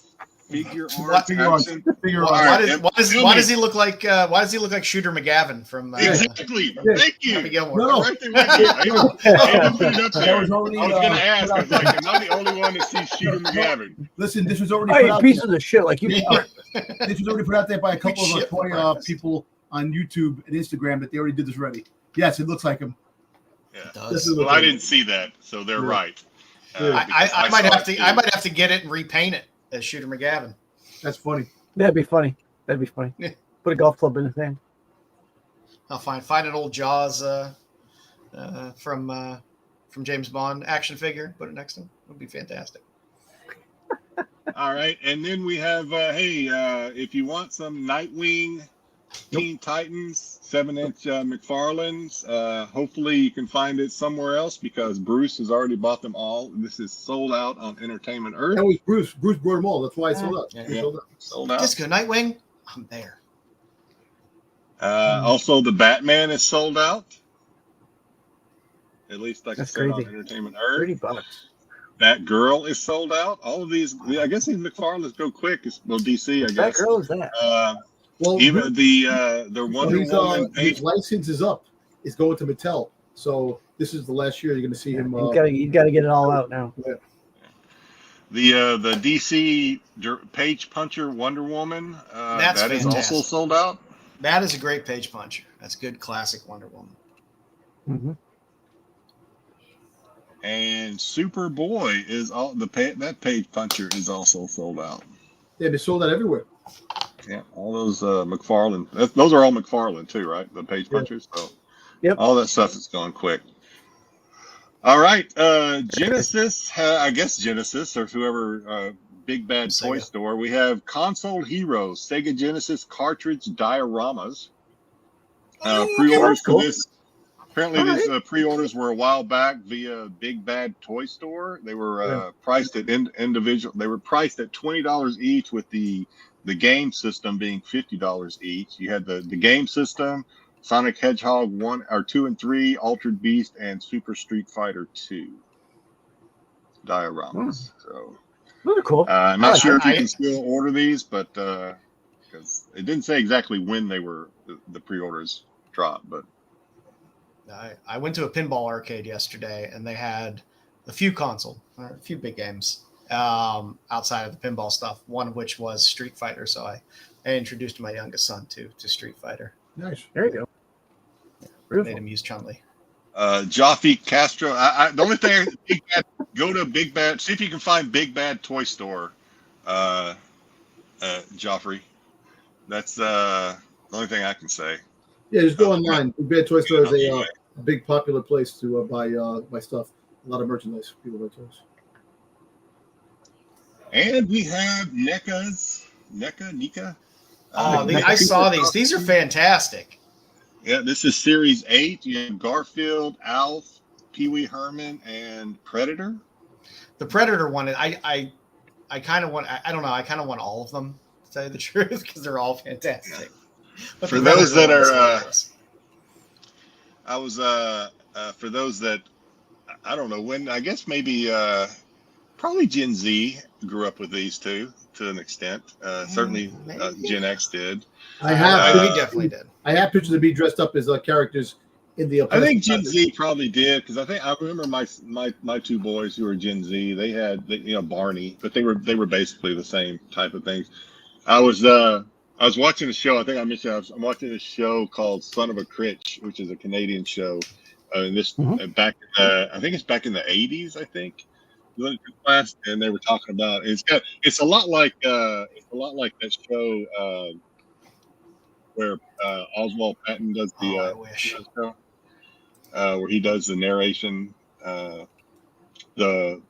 figure art. Figure art. action. Figure All art. right, Why tell does me. he look like Shooter McGavin from Exactly. Thank you. Happy Gilmore? No. Right there with you. I didn't put it up That there. was already, I was going to put ask. I out was like, am I the only one that sees Shooter McGavin? Listen, this was already Oh, put you out. pieces of shit! Like you. This was already put out there by a couple of Shit for toy breakfast. people on YouTube and Instagram that they already did this already. Yes, it looks like him. Yeah. This is Well, I didn't see that, so they're Yeah. right. Yeah. Because I might saw have it to too. I might have to get it and repaint it as Shooter McGavin. That's funny. That'd be funny. Yeah. Put a golf club in his hand. I'll find an old Jaws from James Bond action figure, put it next to him. It would be fantastic. All right, and then we have if you want some Nightwing Teen Titans 7-inch McFarlane's, hopefully you can find it somewhere else because Bruce has already bought them all. This is sold out on Entertainment Earth. That was Bruce. Bruce brought them all. That's why I sold out. Yeah. He sold out. Sold out. Disco Nightwing, I'm there. Also, the Batman is sold out. At least, like That's I said, on crazy. Entertainment $30. Earth. Batgirl is sold out. All of these, I guess these McFarlane's go quick. Well, DC, I That guess. girl is that? Well, Even the Wonder Woman his page. license is up. It's going to Mattel. So this is the last year you're going to see him. You gotta get it all out now. The DC page puncher Wonder Woman That's that is fantastic. also sold out. That is a great page puncher. That's good classic Wonder Woman. Mm-hmm. And Superboy is that page puncher is also sold out. Yeah, they sold out everywhere. Yeah, all those McFarlane. Those are all McFarlane too, right? The page punchers. So Yep. all that stuff is going quick. All right, Genesis. I guess Genesis or whoever. Big Bad Toy Sega. Store. We have Console Heroes, Sega Genesis cartridge dioramas. Pre-orders for cool. this. Apparently, All these pre-orders were a while back via Big Bad Toy Store. They were priced at individual. They were priced at $20 each, with the game system being $50 each. You had the game system, Sonic Hedgehog 1 or 2 and 3, Altered Beast, and Super Street Fighter 2 dioramas. So. Those are cool. I'm not sure if you I- can still order these, but because it didn't say exactly when they were the pre-orders dropped. But I went to a pinball arcade yesterday, and they had a few big games outside of the pinball stuff. One of which was Street Fighter, so I introduced my youngest son to Street Fighter. Nice. There you go. Made Beautiful. him use Chun-Li. Jaffe Castro. The only thing, go to Big Bad. See if you can find Big Bad Toy Store. Joffrey. That's the only thing I can say. Yeah, just go online. Big Bad Toy Store is Anyway. a big popular place to buy stuff. A lot of merchandise. People buy toys. And we have NECA. I saw these. These are fantastic. Yeah, this is Series 8. You have Garfield, Alf, Pee Wee Herman, and Predator. The Predator one, I kind of want. I don't know. I kind of want all of them, to tell you the truth, because they're all fantastic. But For the those that Predator one are, is hilarious. for those that, I don't know when, I guess maybe probably Gen Z grew up with these two to an extent. Certainly maybe. Gen X did. I have. we definitely did. I have pictures of me dressed up as characters in the. I think Gen Z probably did, because I remember my two boys who were Gen Z. They had Barney, but they were basically the same type of things. I was I was watching a show. I think I mentioned I'm watching a show called Son of a Critch, which is a Canadian show. And this back, I think it's back in the '80s. I think class, and they were talking about it's a lot like that show where Oswald Patton does the I wish. show, where he does the narration, the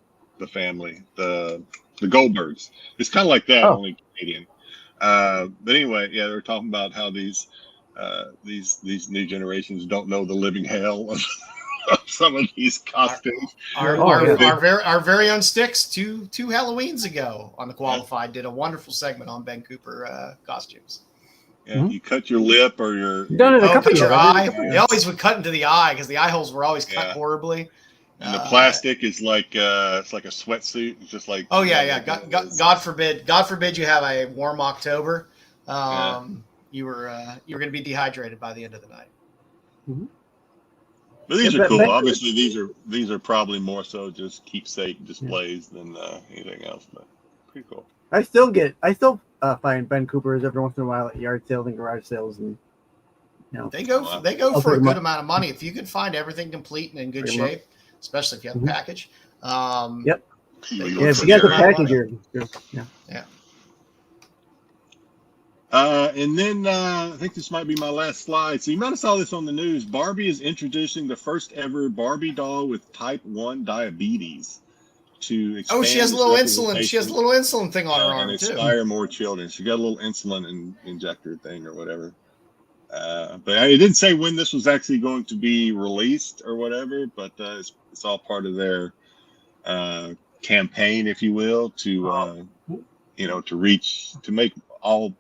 family, the Goldbergs. It's kind of like that, only Canadian. But anyway, yeah, they were talking about how these new generations don't know the living hell of some of these costumes. Our very own Styx two Halloweens ago on the Qualified did a wonderful segment on Ben Cooper costumes. Yeah, you cut your lip or your eye. They always would cut into the eye because the eye holes were always cut horribly. And the plastic is like it's like a sweatsuit. It's just like God forbid you have a warm October. You were going to be dehydrated by the end of the night. Mm-hmm. But these are cool. Obviously, these are probably more so just keepsake displays than anything else. But pretty cool. I still find Ben Coopers every once in a while at yard sales and garage sales, and they go for a good amount of money if you could find everything complete and in good shape. Especially if you have the package. Yep. If you get the package, yeah. And then I think this might be my last slide. So you might have saw this on the news. Barbie is introducing the first ever Barbie doll with type 1 diabetes to expand she has a little insulin. She has a little insulin thing on her arm and too. Inspire more children. She got a little insulin injector thing or whatever. But it didn't say when this was actually going to be released or whatever, but it's all part of their campaign, if you will, to make all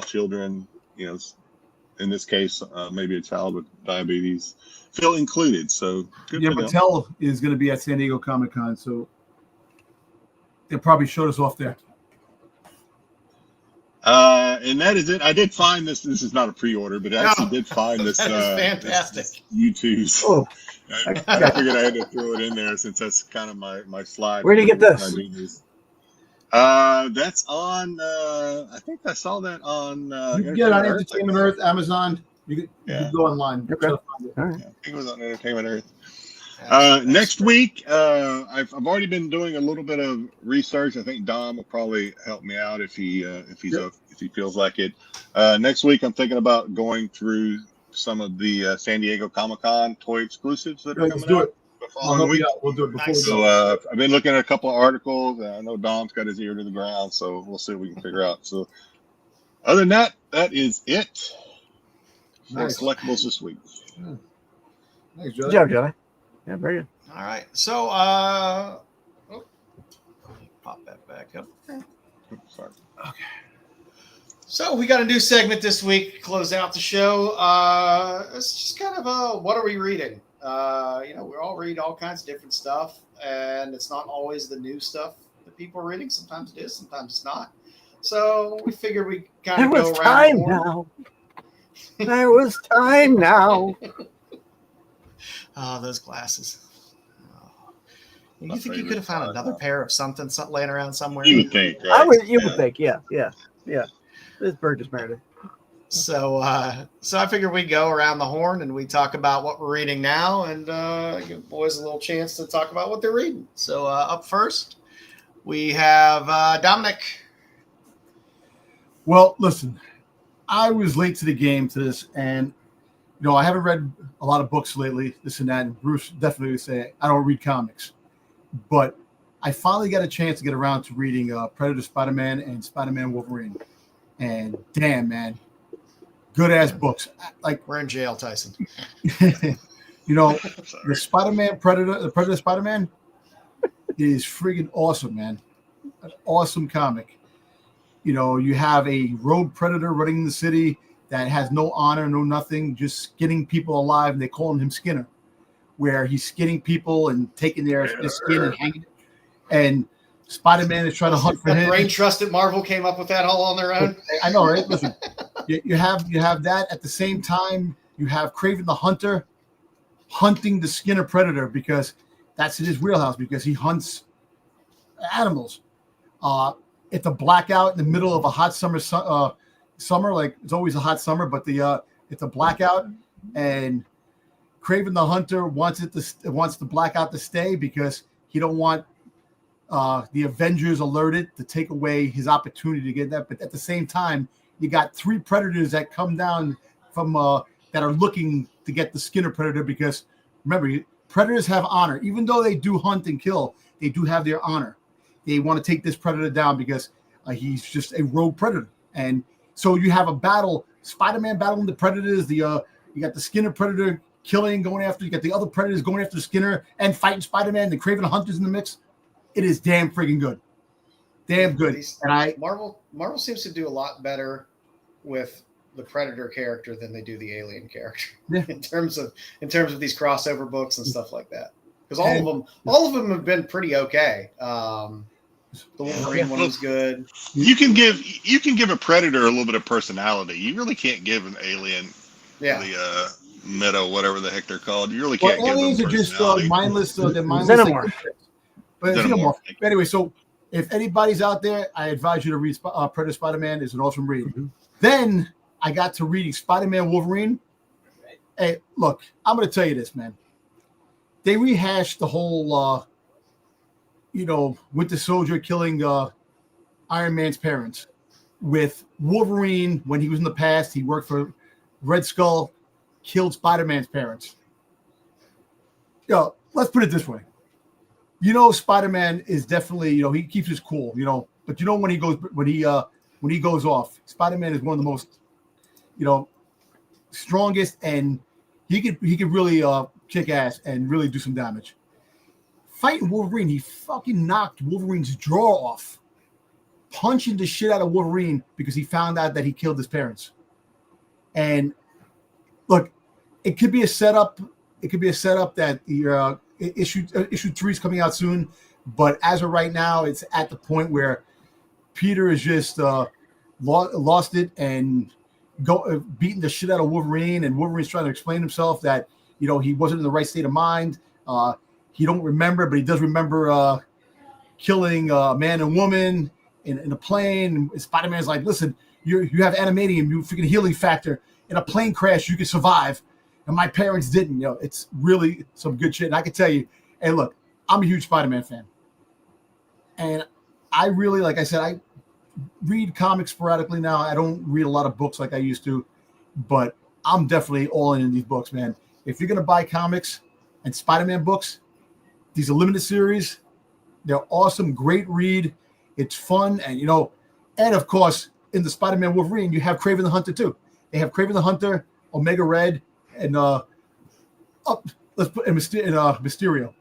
children, in this case, maybe a child with diabetes, feel included. So good for them. Mattel is going to be at San Diego Comic-Con, so they probably showed us off there. And that is it. I did find this. This is not a pre-order, but I actually did find this. That is fantastic. This YouTube's. Oh, I figured I had to throw it in there since that's kind of my slide. Where do you get this? That's on. I think I saw that on. You can get it on Entertainment Earth, Amazon. You can go online. Okay. All right. I think it was on Entertainment Earth. Next week, I've already been doing a little bit of research. I think Dom will probably help me out if he feels like it. Next week, I'm thinking about going through some of the San Diego Comic-Con toy exclusives that are coming out. We'll do it before. So I've been looking at a couple of articles. I know Dom's got his ear to the ground, so we'll see what we can figure out. So other than that, that is it for collectibles this week. Thanks, Good job, Jedi. Yeah, very good. All right. So, pop that back up. Sorry. Okay. So we got a new segment this week to close out the show. It's just kind of what are we reading? We all read all kinds of different stuff, and it's not always the new stuff that people are reading. Sometimes it is, sometimes it's not. So we figured we kind of go around. There was time now. Oh, those glasses. You think you could have found another pair of something laying around somewhere? You would think, right? You would think, yeah. This bird just married it. So I figured we'd go around the horn and we talk about what we're reading now and give boys a little chance to talk about what they're reading. So up first, we have Dominic. Well, listen, I was late to the game to this, and I haven't read a lot of books lately, this and that. And Bruce definitely would say I don't read comics, but I finally got a chance to get around to reading Predator Spider-Man and Spider-Man Wolverine. And damn, man, good ass books. Like, we're in jail, Tyson. The Spider-Man the Predator Spider-Man is freaking awesome, man. An awesome comic. You have a rogue predator running the city that has no honor, no nothing, just skinning people alive, and they call him Skinner, where he's skinning people and taking their skin and hanging it. And Spider-Man is trying to hunt for him. Brain Trust at Marvel came up with that all on their own. I know, right? Listen, you have that at the same time. You have Kraven the Hunter hunting the Skinner Predator because that's in his wheelhouse because he hunts animals. It's a blackout in the middle of a hot summer summer, like it's always a hot summer, but it's a blackout, and Kraven the Hunter wants the blackout to stay because he don't want the Avengers alerted to take away his opportunity to get that. But at the same time, you got 3 predators that come down from that are looking to get the Skinner predator, because remember, predators have honor. Even though they do hunt and kill, they do have their honor. They want to take this predator down because he's just a rogue predator. And so you have a battle, Spider-Man battling the predators. You got the Skinner predator going after. You got the other predators going after Skinner and fighting Spider-Man. The Kraven Hunters in the mix. It is damn freaking good. Damn good. And Marvel seems to do a lot better with the Predator character than they do the Alien character in terms of these crossover books and stuff like that. Because all of them have been pretty okay. The Wolverine one was good. You can give a Predator a little bit of personality. You really can't give an Alien the meta, whatever the heck they're called. You really can't give them aliens are just mindless. They're mindless. Xenomorph. But Xenomorph. Anyway, so if anybody's out there, I advise you to read Predator Spider-Man. It's an awesome read. Mm-hmm. Then I got to reading Spider-Man Wolverine. Hey, look, I'm going to tell you this, man. They rehashed the whole, Winter Soldier killing Iron Man's parents with Wolverine. When he was in the past, he worked for Red Skull, killed Spider-Man's parents. Let's put it this way. Spider-Man is definitely, he keeps his cool, but when he goes off, Spider-Man is one of the most, strongest, and he could really kick ass and really do some damage. Fighting Wolverine, he fucking knocked Wolverine's jaw off, punching the shit out of Wolverine because he found out that he killed his parents. And look, it could be a setup. It could be a setup that the issue 3 is coming out soon, but as of right now, it's at the point where Peter is just lost it and beating the shit out of Wolverine, and Wolverine's trying to explain himself that he wasn't in the right state of mind. He don't remember, but he does remember killing a man and woman in a plane. And Spider-Man's like, listen, you have adamantium, you freaking healing factor. In a plane crash, you can survive. And my parents didn't. It's really some good shit. And I can tell you, hey, look, I'm a huge Spider-Man fan. And I really, like I said, I read comics sporadically now. I don't read a lot of books like I used to, but I'm definitely all in these books, man. If you're going to buy comics and Spider-Man books, these are limited series. They're awesome, great read. It's fun. And, and of course, in the Spider-Man Wolverine, you have Kraven the Hunter too. They have Kraven the Hunter, Omega Red, and Mysterio.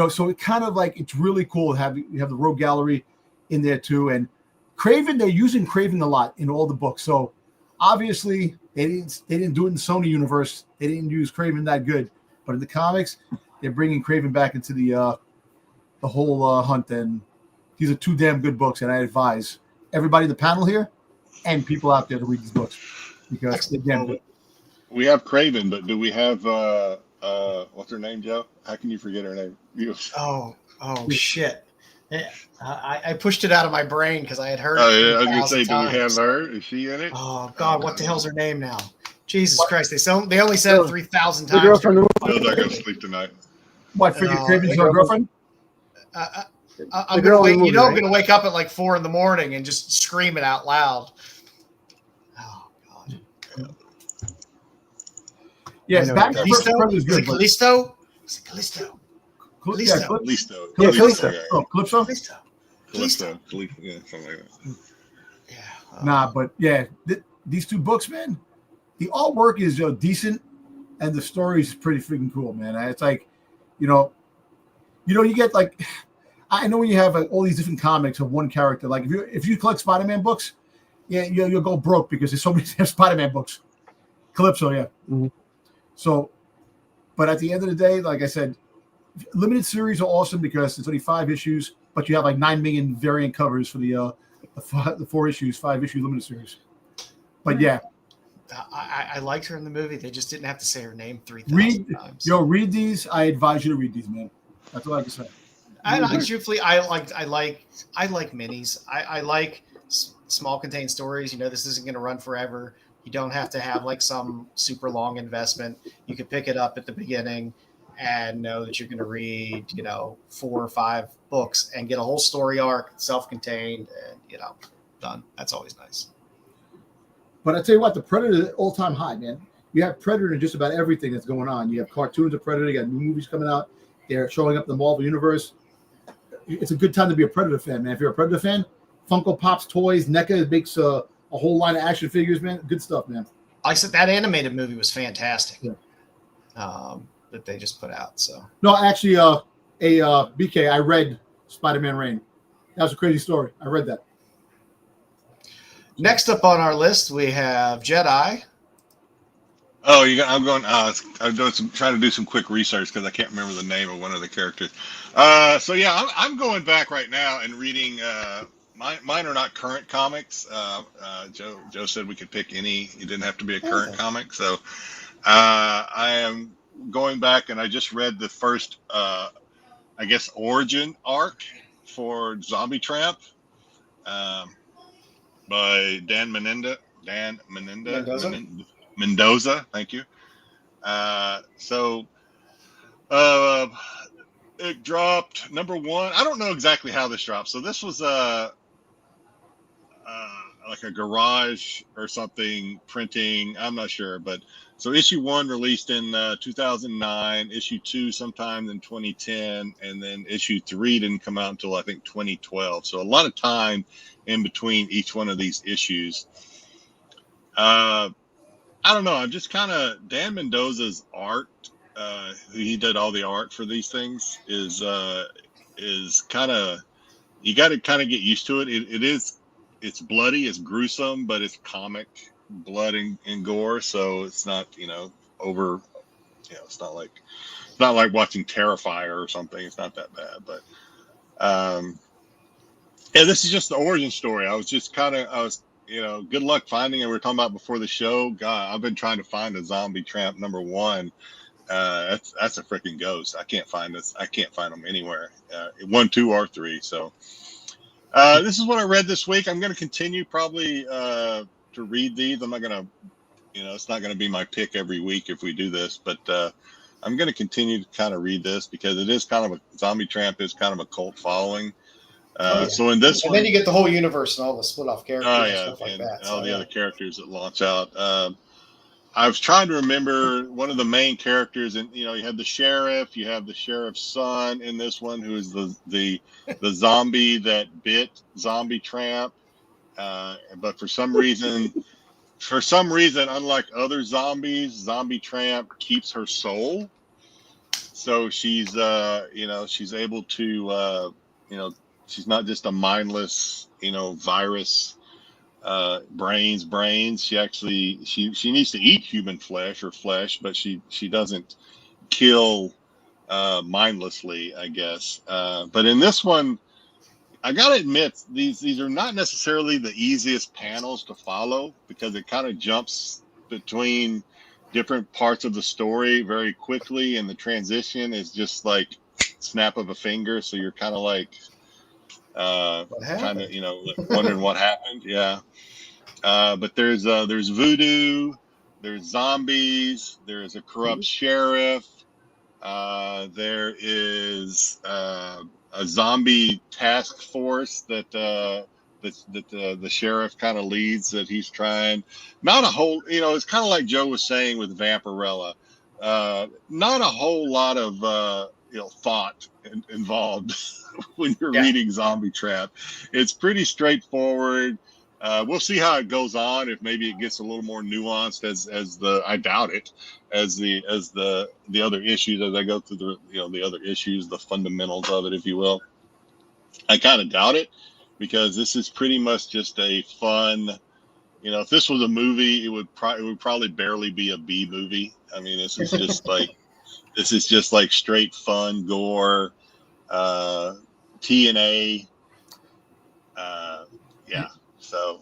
So it kind of like, it's really cool to have the Rogue Gallery in there too. And Kraven, they're using Kraven a lot in all the books. So obviously they didn't do it in the Sony universe. They didn't use Kraven that good, but in the comics, they're bringing Kraven back into the whole hunt. And these are 2 damn good books. And I advise everybody in the panel here and people out there to read these books because they're damn good. We have Kraven, but do we have what's her name, Joe? How can you forget her name? Oh shit! I pushed it out of my brain because I had heard. Oh yeah, I was gonna say, do we have her? Is she in it? Oh God, what the hell's her name now? Jesus Christ! They only said it 3,000 times. The girl from the Joe's not gonna sleep tonight. What? Forget Kraven's your girlfriend? I'm gonna wake. I'm gonna wake up at like 4 a.m. and just scream it out loud. Yes, Callisto? is good. Callisto? Calypso. Yeah, something like that. Yeah. Nah, but yeah, these 2 books, man, the artwork is decent, and the story is pretty freaking cool, man. It's like, you get like, I know when you have all these different comics of one character, like if you collect Spider-Man books, yeah, you'll go broke because there's so many Spider-Man books. Calypso, yeah. Mm-hmm. So, but at the end of the day, like I said, limited series are awesome because it's only 5 issues, but you have like 9 million variant covers for the 4 issues, 5-issue limited series. But yeah, I liked her in the movie. They just didn't have to say her name 3,000 times. Read these. I advise you to read these, man. That's all I can say. I like minis. I like small contained stories. This isn't going to run forever. You don't have to have like some super long investment. You can pick it up at the beginning and know that you're going to read, 4 or 5 books and get a whole story arc, self-contained, and done. That's always nice. But I tell you what, the Predator is all-time high, man. You have Predator in just about everything that's going on. You have cartoons of Predator. You got new movies coming out. They're showing up in the Marvel Universe. It's a good time to be a Predator fan, man. If you're a Predator fan, Funko Pops, toys, NECA makes a whole line of action figures, man. Good stuff, man. Like I said, that animated movie was fantastic. Yeah. That they just put out. So no, actually, BK, I read Spider-Man Reign. That was a crazy story. I read that. Next up on our list, we have Jedi. Oh, I'm going. I'm doing trying to do some quick research because I can't remember the name of one of the characters. So yeah, I'm going back right now and reading. Mine are not current comics. Joe said we could pick any. You didn't have to be a current comic. So I am going back and I just read the first, I guess, origin arc for Zombie Tramp by Mendoza. Thank you. It dropped number 1. I don't know exactly how this dropped. So this was like a garage or something printing. I'm not sure, but so issue 1 released in 2009, issue 2 sometime in 2010, and then issue 3 didn't come out until I think 2012. So a lot of time in between each one of these issues. I don't know. I'm just kind of Dan Mendoza's art. He did all the art for these things. Is kind of, you got to kind of get used to it. It's bloody, it's gruesome, but it's comic blood and gore. So it's not over. It's not like watching Terrifier or something. It's not that bad, but yeah, this is just the origin story. I was good luck finding it. We were talking about before the show. God, I've been trying to find a Zombie Tramp number 1. That's a freaking ghost. I can't find this. I can't find them anywhere. 1, 2, or 3. So this is what I read this week. I'm going to continue probably to read these. I'm not going to, it's not going to be my pick every week if we do this, but I'm going to continue to kind of read this because it is kind of a Zombie Tramp is kind of a cult following. So in this and one, then you get the whole universe and all the split off characters and stuff like that. And all the other characters that launch out. I was trying to remember one of the main characters, and you have the sheriff, you have the sheriff's son in this one, who is the zombie that bit Zombie Tramp. But for some reason, unlike other zombies, Zombie Tramp keeps her soul. So she's she's able to she's not just a mindless virus. Brains. She actually she needs to eat human flesh, but she doesn't kill mindlessly, I guess. But in this one, I gotta admit these are not necessarily the easiest panels to follow because it kind of jumps between different parts of the story very quickly, and the transition is just like snap of a finger. So you're kind of like kind of wondering what happened. Yeah. But there's voodoo, there's zombies, there's a corrupt sheriff, there is a zombie task force that the sheriff kind of leads, that he's trying. Not a whole, it's kind of like Joe was saying with Vampirella. Not a whole lot of thought involved when you're reading Zombie Tramp. It's pretty straightforward. We'll see how it goes on. If maybe it gets a little more nuanced I doubt it, as the other issues, as I go through the other issues, the fundamentals of it, if you will. I kind of doubt it because this is pretty much just a fun. If this was a movie, it would probably barely be a B movie. I mean, this is just like straight fun gore, TNA. Yeah. So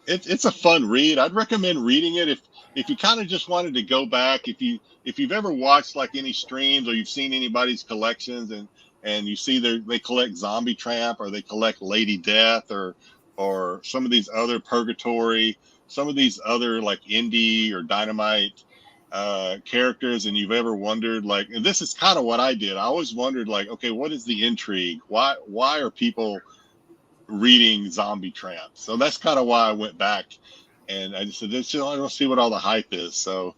it's a fun read. I'd recommend reading it if you kind of just wanted to go back. If you've ever watched like any streams or you've seen anybody's collections and you see they collect Zombie Tramp or they collect Lady Death or or some of these other Purgatory, some of these other like Indie or Dynamite characters, and you've ever wondered, like, and this is kind of what I did. I always wondered, like, okay, what is the intrigue? Why are people reading Zombie Tramp? So that's kind of why I went back, and I just said, I don't see what all the hype is. So,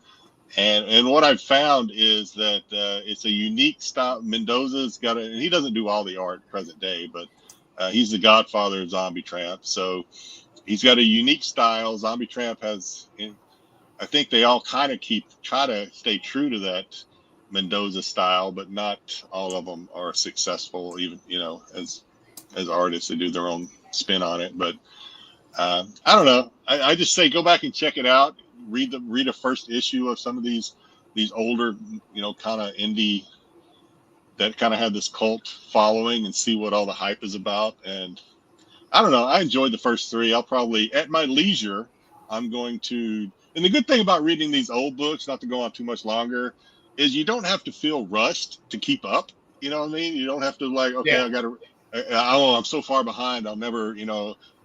and what I've found is that it's a unique style. Mendoza's got and he doesn't do all the art present day, but he's the godfather of Zombie Tramp. So he's got a unique style. Zombie Tramp has, I think they all kind of try to stay true to that Mendoza style, but not all of them are successful, even, as artists. They do their own spin on it. But I don't know. I just say go back and check it out. Read a first issue of some of these older, kind of indie that kind of had this cult following, and see what all the hype is about. And I don't know. I enjoyed the first three. I'll probably, at my leisure, I'm going to. And the good thing about reading these old books, not to go on too much longer, is you don't have to feel rushed to keep up. You know what I mean? You don't have to okay, I'm so far behind. I'll never,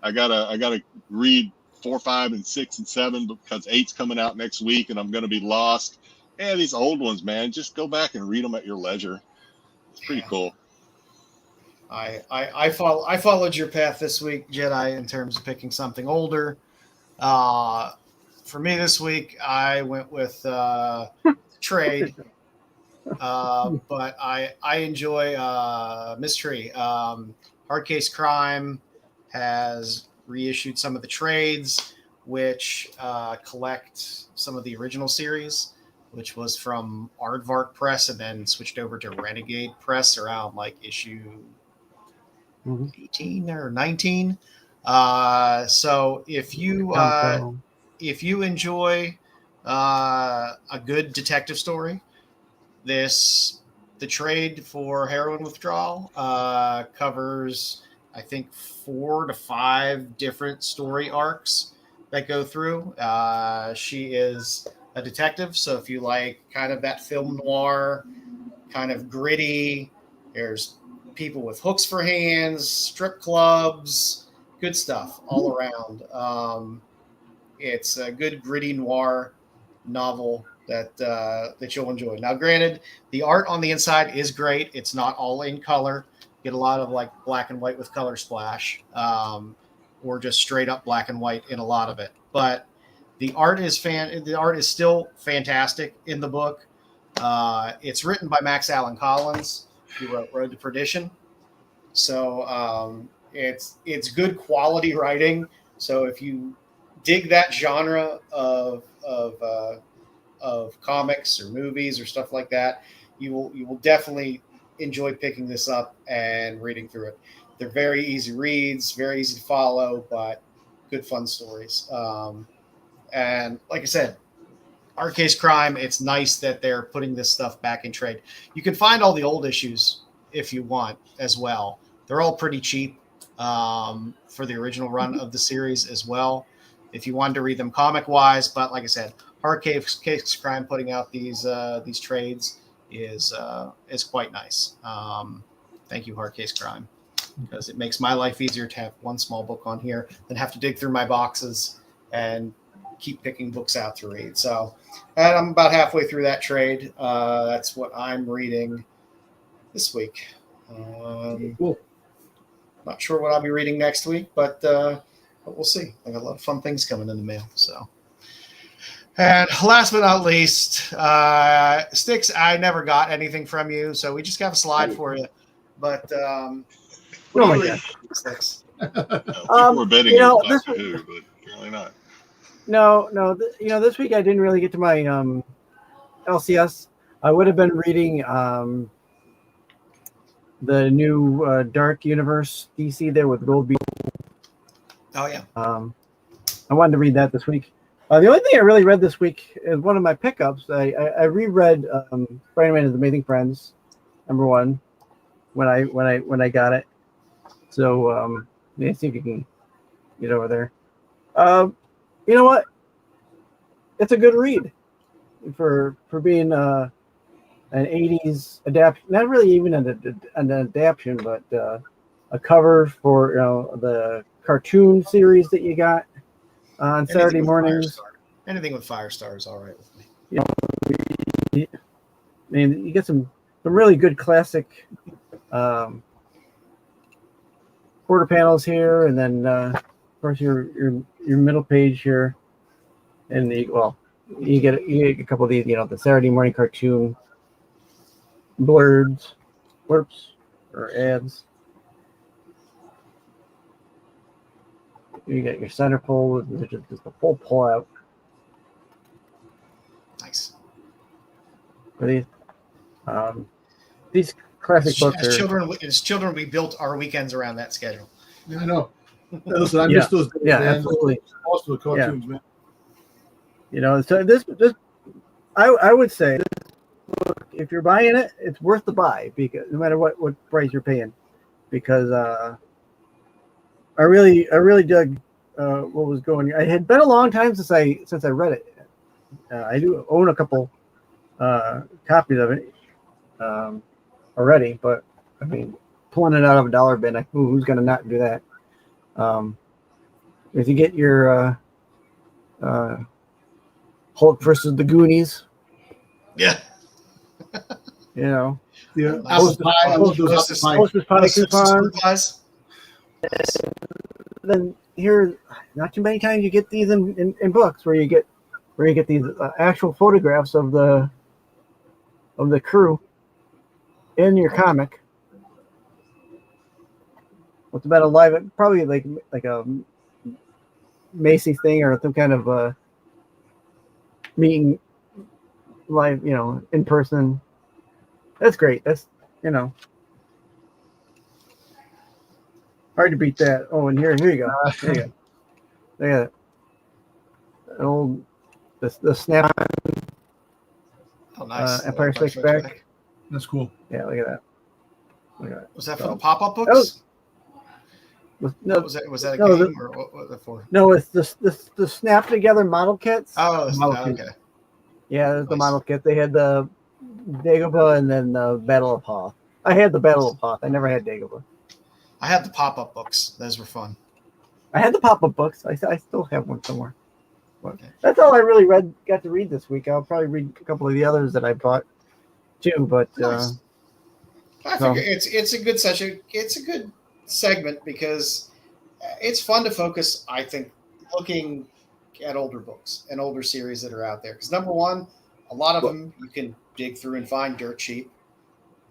I gotta read 4, 5, and 6, and 7 because 8's coming out next week, and I'm gonna be lost. Yeah, these old ones, man, just go back and read them at your leisure. It's pretty cool. I followed your path this week, Jedi, in terms of picking something older. For me this week, I went with trade, but I enjoy Mystery. Hardcase Crime has reissued some of the trades, which collect some of the original series, which was from Aardvark Press and then switched over to Renegade Press around like issue 18 or 19. So if you enjoy a good detective story, the trade for Heroin Withdrawal covers, I think, 4 to 5 different story arcs that go through. She is a detective, so if you like kind of that film noir, kind of gritty, there's people with hooks for hands, strip clubs, good stuff all around. It's a good gritty noir novel that you'll enjoy. Now, granted, the art on the inside is great. It's not all in color. You get a lot of like black and white with color splash, or just straight up black and white in a lot of it. But the art is still fantastic in the book. It's written by Max Allan Collins, who wrote Road to Perdition. So it's good quality writing. So if you dig that genre of comics or movies or stuff like that, you will definitely enjoy picking this up and reading through it. They're very easy reads, very easy to follow, but good fun stories. And like I said, Hardcase Crime, it's nice that they're putting this stuff back in trade. You can find all the old issues if you want as well. They're all pretty cheap for the original run of the series as well, if you wanted to read them comic-wise. But like I said, Hardcase Crime putting out these trades is quite nice. Thank you, Hardcase Crime, because it makes my life easier to have one small book on here than have to dig through my boxes and keep picking books out to read. So, and I'm about halfway through that trade. That's what I'm reading this week. Cool. Not sure what I'll be reading next week, but we'll see. I got a lot of fun things coming in the mail. So, and last but not least, Styx, I never got anything from you, so we just got a slide for you. But oh my gosh, Styx. People were betting on Doctor Who, but apparently not. No. This week I didn't really get to my LCS. I would have been reading the new Dark Universe DC there with Gold Beetle. Oh yeah. I wanted to read that this week. The only thing I really read this week is one of my pickups. I reread Spider-Man and the Amazing Friends, #1, when I got it. So let's see if you can get over there. You know what? It's a good read for being an 80s adaptation. Not really even an adaptation, but a cover for the cartoon series that you got on Saturday mornings. Anything with Firestar is all right with me. I mean, you get some really good classic quarter panels here, and then of course your middle page here, and you get a couple of these, the Saturday morning cartoon blurps or ads. You get your centerfold, just a full pull out. Nice. For these classic books As children, we built our weekends around that schedule. Yeah, I know. Listen, I miss those days, yeah, man. absolutely. Also the cartoons, man. So this I would say, if you're buying it, it's worth the buy, because no matter what price you're paying, because I really dug what was going. It had been a long time since I read it. I do own a couple copies of it already, but I mean, pulling it out of a dollar bin, who's going to not do that? If you get your Hulk versus the Goonies, Yeah. Yeah. Apple pie coupons. Then here, not too many times you get these in books where you get these actual photographs of the crew in your comic. What's about a live, probably like a Macy's thing or some kind of meeting live, in person. That's great. That's hard to beat that. Oh, and here you go. There you go. Look at it. An old the snap. Oh, nice. Empire Strikes Back. That's cool. Yeah, look at that. Look at that. Was that for the pop-up books? Was that a no, game or what was it for? No, it's the snap together model kits. Oh, model okay. Yeah, there's the Nice. model kit. They had the Dagobah and then the Battle of Hoth. I had the Battle of Hoth. I never had Dagobah. I had the pop-up books. Those were fun. I had the pop-up books. I still have one somewhere. But that's all I really got to read this week. I'll probably read a couple of the others that I bought too. But Nice. I think it's a good session. It's a good segment because it's fun to focus, I think, looking at older books and older series that are out there. Because number one, a lot of them you can dig through and find dirt cheap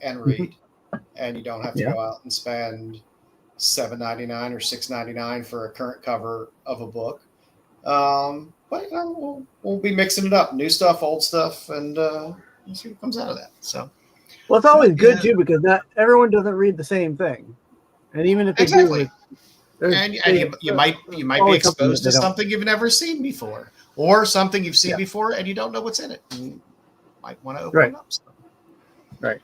and read, and you don't have to go out and spend $7.99 or $6.99 for a current cover of a book. But we'll be mixing it up, new stuff, old stuff, and we'll see what comes out of that. So, well, it's always good too, because not everyone doesn't read the same thing, and even if they do, and you might be exposed to something you've never seen before, or something you've seen before and you don't know what's in it. You might want to open it up. So. Right.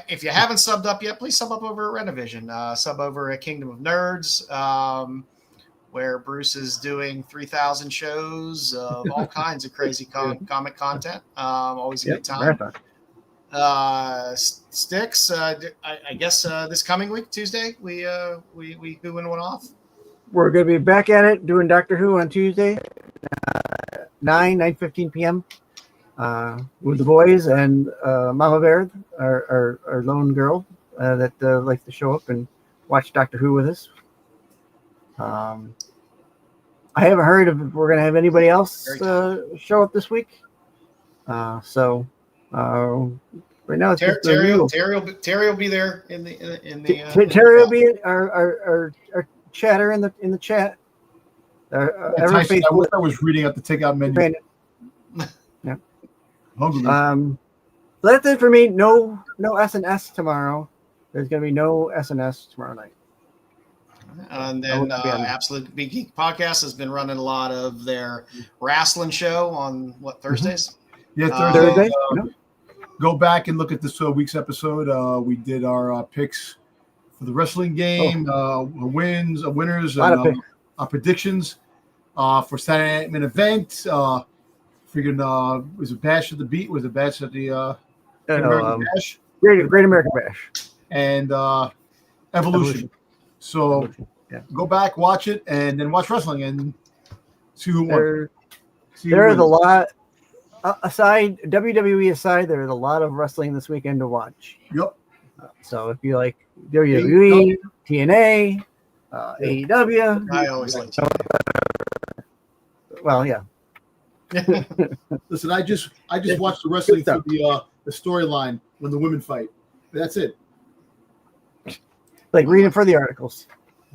If you haven't subbed up yet, please sub up over at Rennavision. Sub over at Kingdom of Nerds, where Bruce is doing 3,000 shows of all kinds of crazy comic content. Always a good time. Styx, I guess this coming week, Tuesday, we who and one off. We're going to be back at it doing Doctor Who on Tuesday, 9:15 p.m. With the boys and Mama Bear, our lone girl that likes to show up and watch Doctor Who with us. I haven't heard if we're going to have anybody else show up this week. So right now it's Terry will be there in the Terry will be our chatter in the chat. Tyson, I was reading out the takeout menu. Yeah. Hungry. So that's it for me. No SNS tomorrow. There's going to be no SNS tomorrow night. And then Absolute Big Geek Podcast has been running a lot of their wrestling show on Thursdays? Yeah, Thursday. Go back and look at this week's episode. We did our picks for the wrestling game, winners, and our predictions for Saturday Night Main Event. Figured was it Bash at the Beat? Was it Bash at the American Bash? Great American Bash and Evolution. So Go back, watch it, and then watch wrestling and see who won. There's a lot. Aside WWE aside, there's a lot of wrestling this weekend to watch. Yep. So if you like WWE, TNA, AEW, I always like well, yeah. Listen, I just watched the wrestling through the storyline when the women fight. That's it. Like reading for the articles.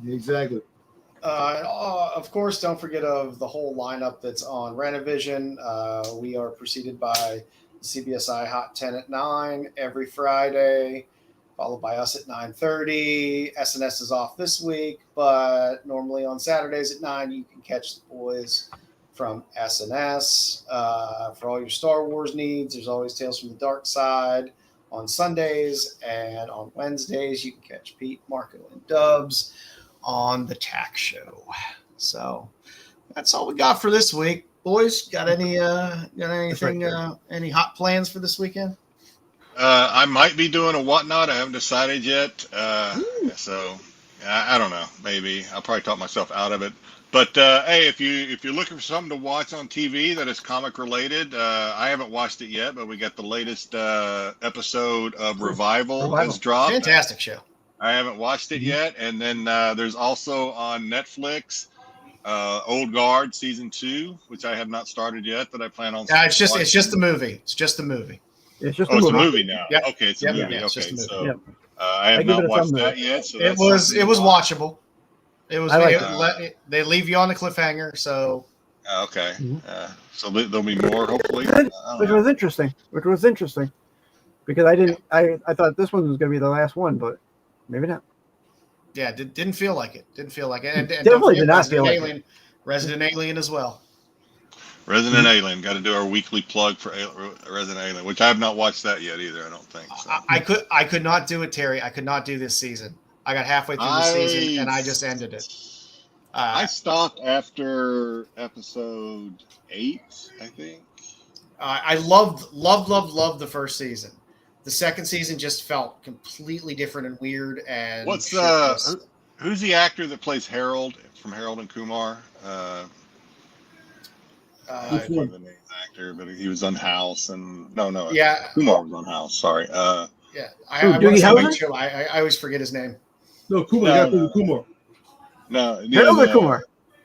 Exactly. Of course, don't forget of the whole lineup that's on Rennavision. We are preceded by CBSI Hot 10 at 9 every Friday, followed by us at 9:30. SNS is off this week, but normally on Saturdays at 9, you can catch the boys from SNS. For all your Star Wars needs, there's always Tales from the Dark Side on Sundays, and on Wednesdays, you can catch Pete, Marco, and Dubs on the Tack Show. So that's all we got for this week. Boys, got anything, any hot plans for this weekend? I might be doing a whatnot. I haven't decided yet. So I don't know. Maybe I'll probably talk myself out of it. But hey, if you're looking for something to watch on TV that is comic related, I haven't watched it yet, but we got the latest episode of Revival has dropped. Fantastic show. I haven't watched it yet, and then there's also on Netflix Old Guard season 2, which I have not started yet. That I plan on. Yeah, it's just the movie. It's just the movie. It's just a movie now. Yep. Okay, it's a movie. Yeah, it's okay, just a so Yep. I have not watched that yet. So it was watchable. It was. They leave you on the cliffhanger. So. Okay. So there'll be more, hopefully. Which was interesting. Because I thought this one was going to be the last one, but maybe not. Yeah, didn't feel like it. And Definitely did not feel like it. Resident Alien as well. Resident Alien. Got to do our weekly plug for Resident Alien, which I have not watched that yet either. I don't think. So. I could not do it, Terry. I could not do this season. I got halfway through the season and I just ended it. I stopped after episode 8, I think. I loved the first season. The second season just felt completely different and weird. And who's the actor that plays Harold from Harold and Kumar? I forget the name of the actor, but he was on House and no. Yeah, Kumar was on House. Sorry. I always forget his name. No, Kumar. Kumar. No, Harold Kumar.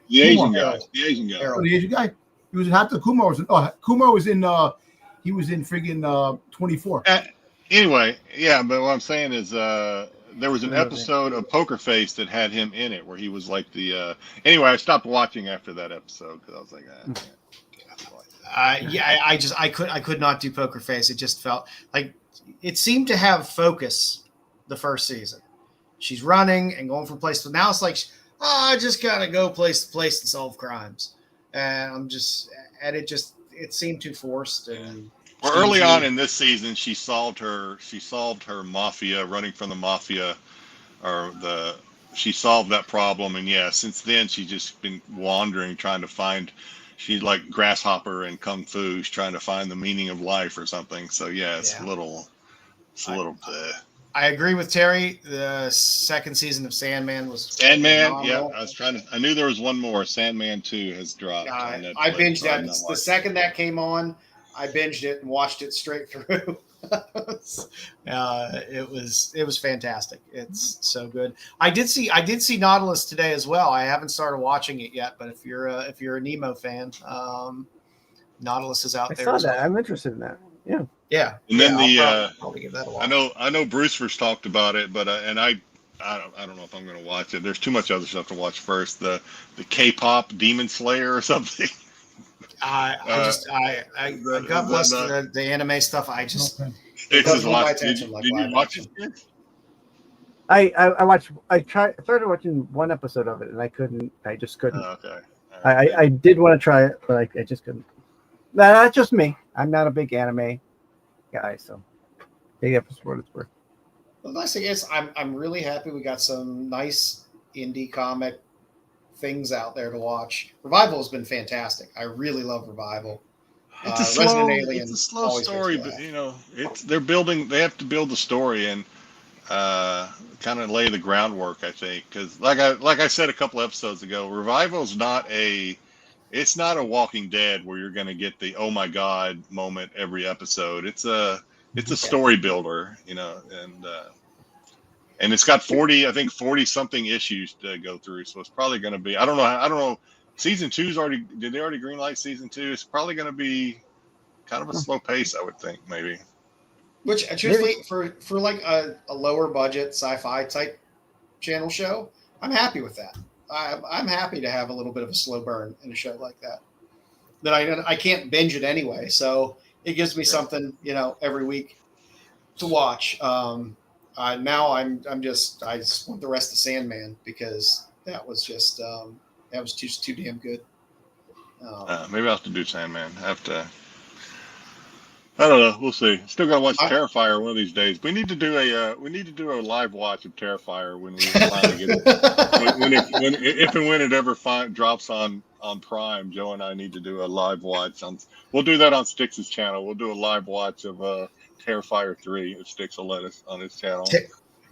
The Asian guy. The Asian guy. Oh, the Asian guy. He was in Hot. Kumar was in. Kumar was in. He was in friggin' 24. Anyway, yeah, but what I'm saying is, there was an episode of Poker Face that had him in it, where he was like the. Anyway, I stopped watching after that episode because I was like, I could not do Poker Face. It just felt like it seemed to have focus the first season. She's running and going from place to now. It's like, I just gotta go place to place and solve crimes, and it seemed too forced. And well, early on in this season, she solved her mafia, running from the mafia, she solved that problem, and since then she's just been wandering, trying to find. She's like Grasshopper in Kung Fu. She's trying to find the meaning of life or something. So it's a little. I agree with Terry. The second season of Sandman was Sandman. Yeah, I knew there was one more. Sandman 2 has dropped. I binged that. The second that came on, I binged it and watched it straight through. It was fantastic. It's so good. I did see Nautilus today as well. I haven't started watching it yet, but if you're a Nemo fan, Nautilus is out there. I saw that. I'm interested in that. Yeah. Yeah. And then I'll probably give that a watch. I know Bruce first talked about it, but I don't know if I'm going to watch it. There's too much other stuff to watch first. The K-pop Demon Slayer or something. God bless the anime stuff. I just Styx is my Did attention. you watch it? I started watching one episode of it and I just couldn't. Oh, okay. I did want to try it, but I just couldn't. That's just me. I'm not a big anime guy, so take it for what it's worth. The nice thing is, I'm really happy we got some nice indie comic things out there to watch. Revival has been fantastic. I really love Revival. It's a slow story, but they have to build the story, and kind of lay the groundwork, I think, because like I said a couple episodes ago, Revival's not a Walking Dead where you're going to get the oh my god moment every episode. It's a story builder, and it's got 40 something issues to go through, so it's probably going to be, I don't know. Season 2's did they already greenlight season 2? It's probably going to be kind of a slow pace, I would think, maybe. Which, truthfully, for like a lower budget sci-fi type channel show, I'm happy with that. I'm happy to have a little bit of a slow burn in a show like that. That I can't binge it anyway, so it gives me something, every week to watch. Now I just want the rest of Sandman because that was just too damn good. Maybe I'll have to do Sandman. I don't know. We'll see. Still got to watch Terrifier one of these days. We need to do a live watch of Terrifier when we finally get it. If and when it ever drops on Prime, Joe and I need to do a live watch we'll do that on Styx's channel. We'll do a live watch of Terrifier 3 if Styx will let us on his channel.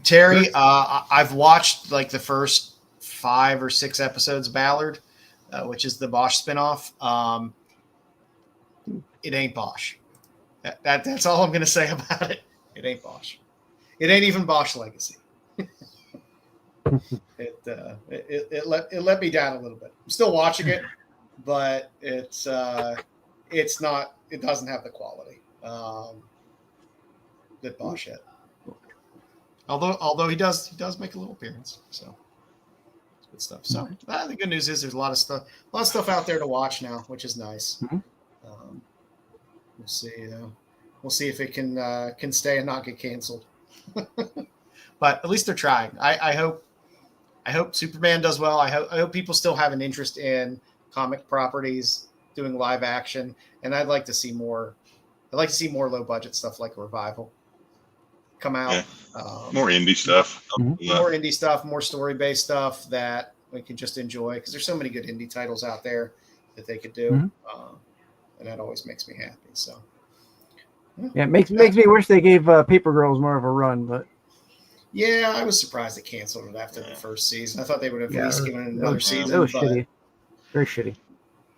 Terry, I've watched like the first 5 or 6 episodes of Ballard, which is the Bosch spinoff. It ain't Bosch. That's all I'm going to say about it. It ain't Bosch. It ain't even Bosch Legacy. It let me down a little bit. I'm still watching it, but it's not. It doesn't have the quality that Bosch had. Although he does make a little appearance, so it's good stuff. So the good news is there's a lot of stuff out there to watch now, which is nice. We'll see. We'll see if it can stay and not get canceled. But at least they're trying. I hope Superman does well. I hope people still have an interest in comic properties doing live action, and I'd like to see more. I'd like to see more low budget stuff like Revival come out. Yeah. More indie stuff. More indie stuff, more story based stuff that we can just enjoy because there's so many good indie titles out there that they could do. And that always makes me happy. So, yeah, it makes me wish they gave Paper Girls more of a run, but yeah, I was surprised they canceled it after the first season. I thought they would have at least given it another season. It was shitty, very shitty.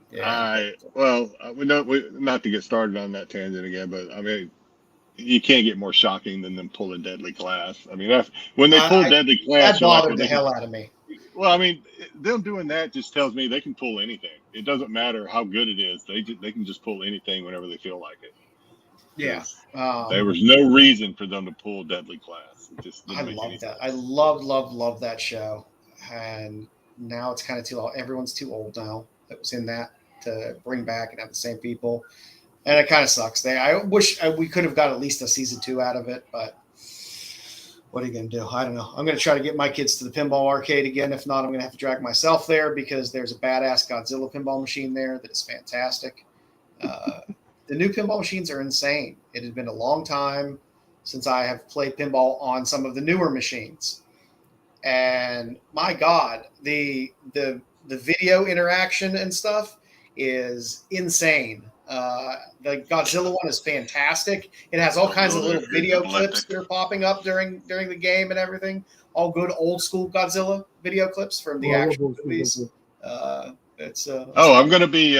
Yeah. We not to get started on that tangent again, but I mean, you can't get more shocking than them pulling Deadly Class. I mean, when they pull Deadly Class, that bothered the hell out of me. Well, I mean, them doing that just tells me they can pull anything. It doesn't matter how good it is. They can just pull anything whenever they feel like it. Yeah. There was no reason for them to pull Deadly Class. It just I love that. I love that show. And now it's kind of too old. Everyone's too old now that was in that to bring back and have the same people. And it kind of sucks. I wish we could have got at least a season 2 out of it, but what are you going to do? I don't know. I'm going to try to get my kids to the pinball arcade again. If not, I'm going to have to drag myself there because there's a badass Godzilla pinball machine there that is fantastic. The new pinball machines are insane. It has been a long time since I have played pinball on some of the newer machines. And my God, the video interaction and stuff is insane. The Godzilla one is fantastic. It has all kinds of little video clips that are popping up during the game and everything. All good old school Godzilla video clips from the actual movies. I'm going to be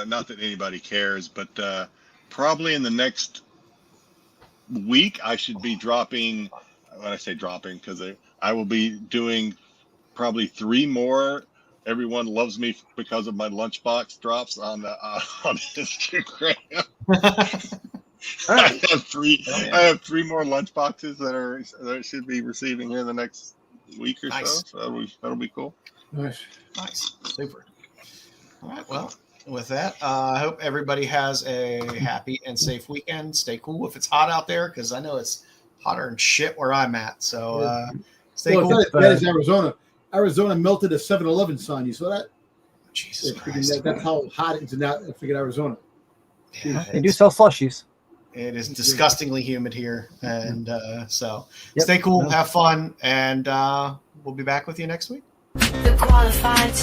not that anybody cares, but probably in the next week I should be dropping. When I say dropping, because I will be doing probably 3 more. Everyone loves me because of my lunchbox drops on Instagram. I have 3. I have 3 more lunchboxes that I should be receiving here in the next week or so. So that'll be cool. Nice, super. All right. Well, with that, I hope everybody has a happy and safe weekend. Stay cool if it's hot out there, because I know it's hotter than shit where I'm at. So stay cool. That is Arizona. Arizona melted a 7-Eleven sign. You saw that? Jesus Christ. That's how hot it is in Arizona. Yeah, they do sell slushies. It is disgustingly humid here. And stay cool, have fun, and we'll be back with you next week. The qualified.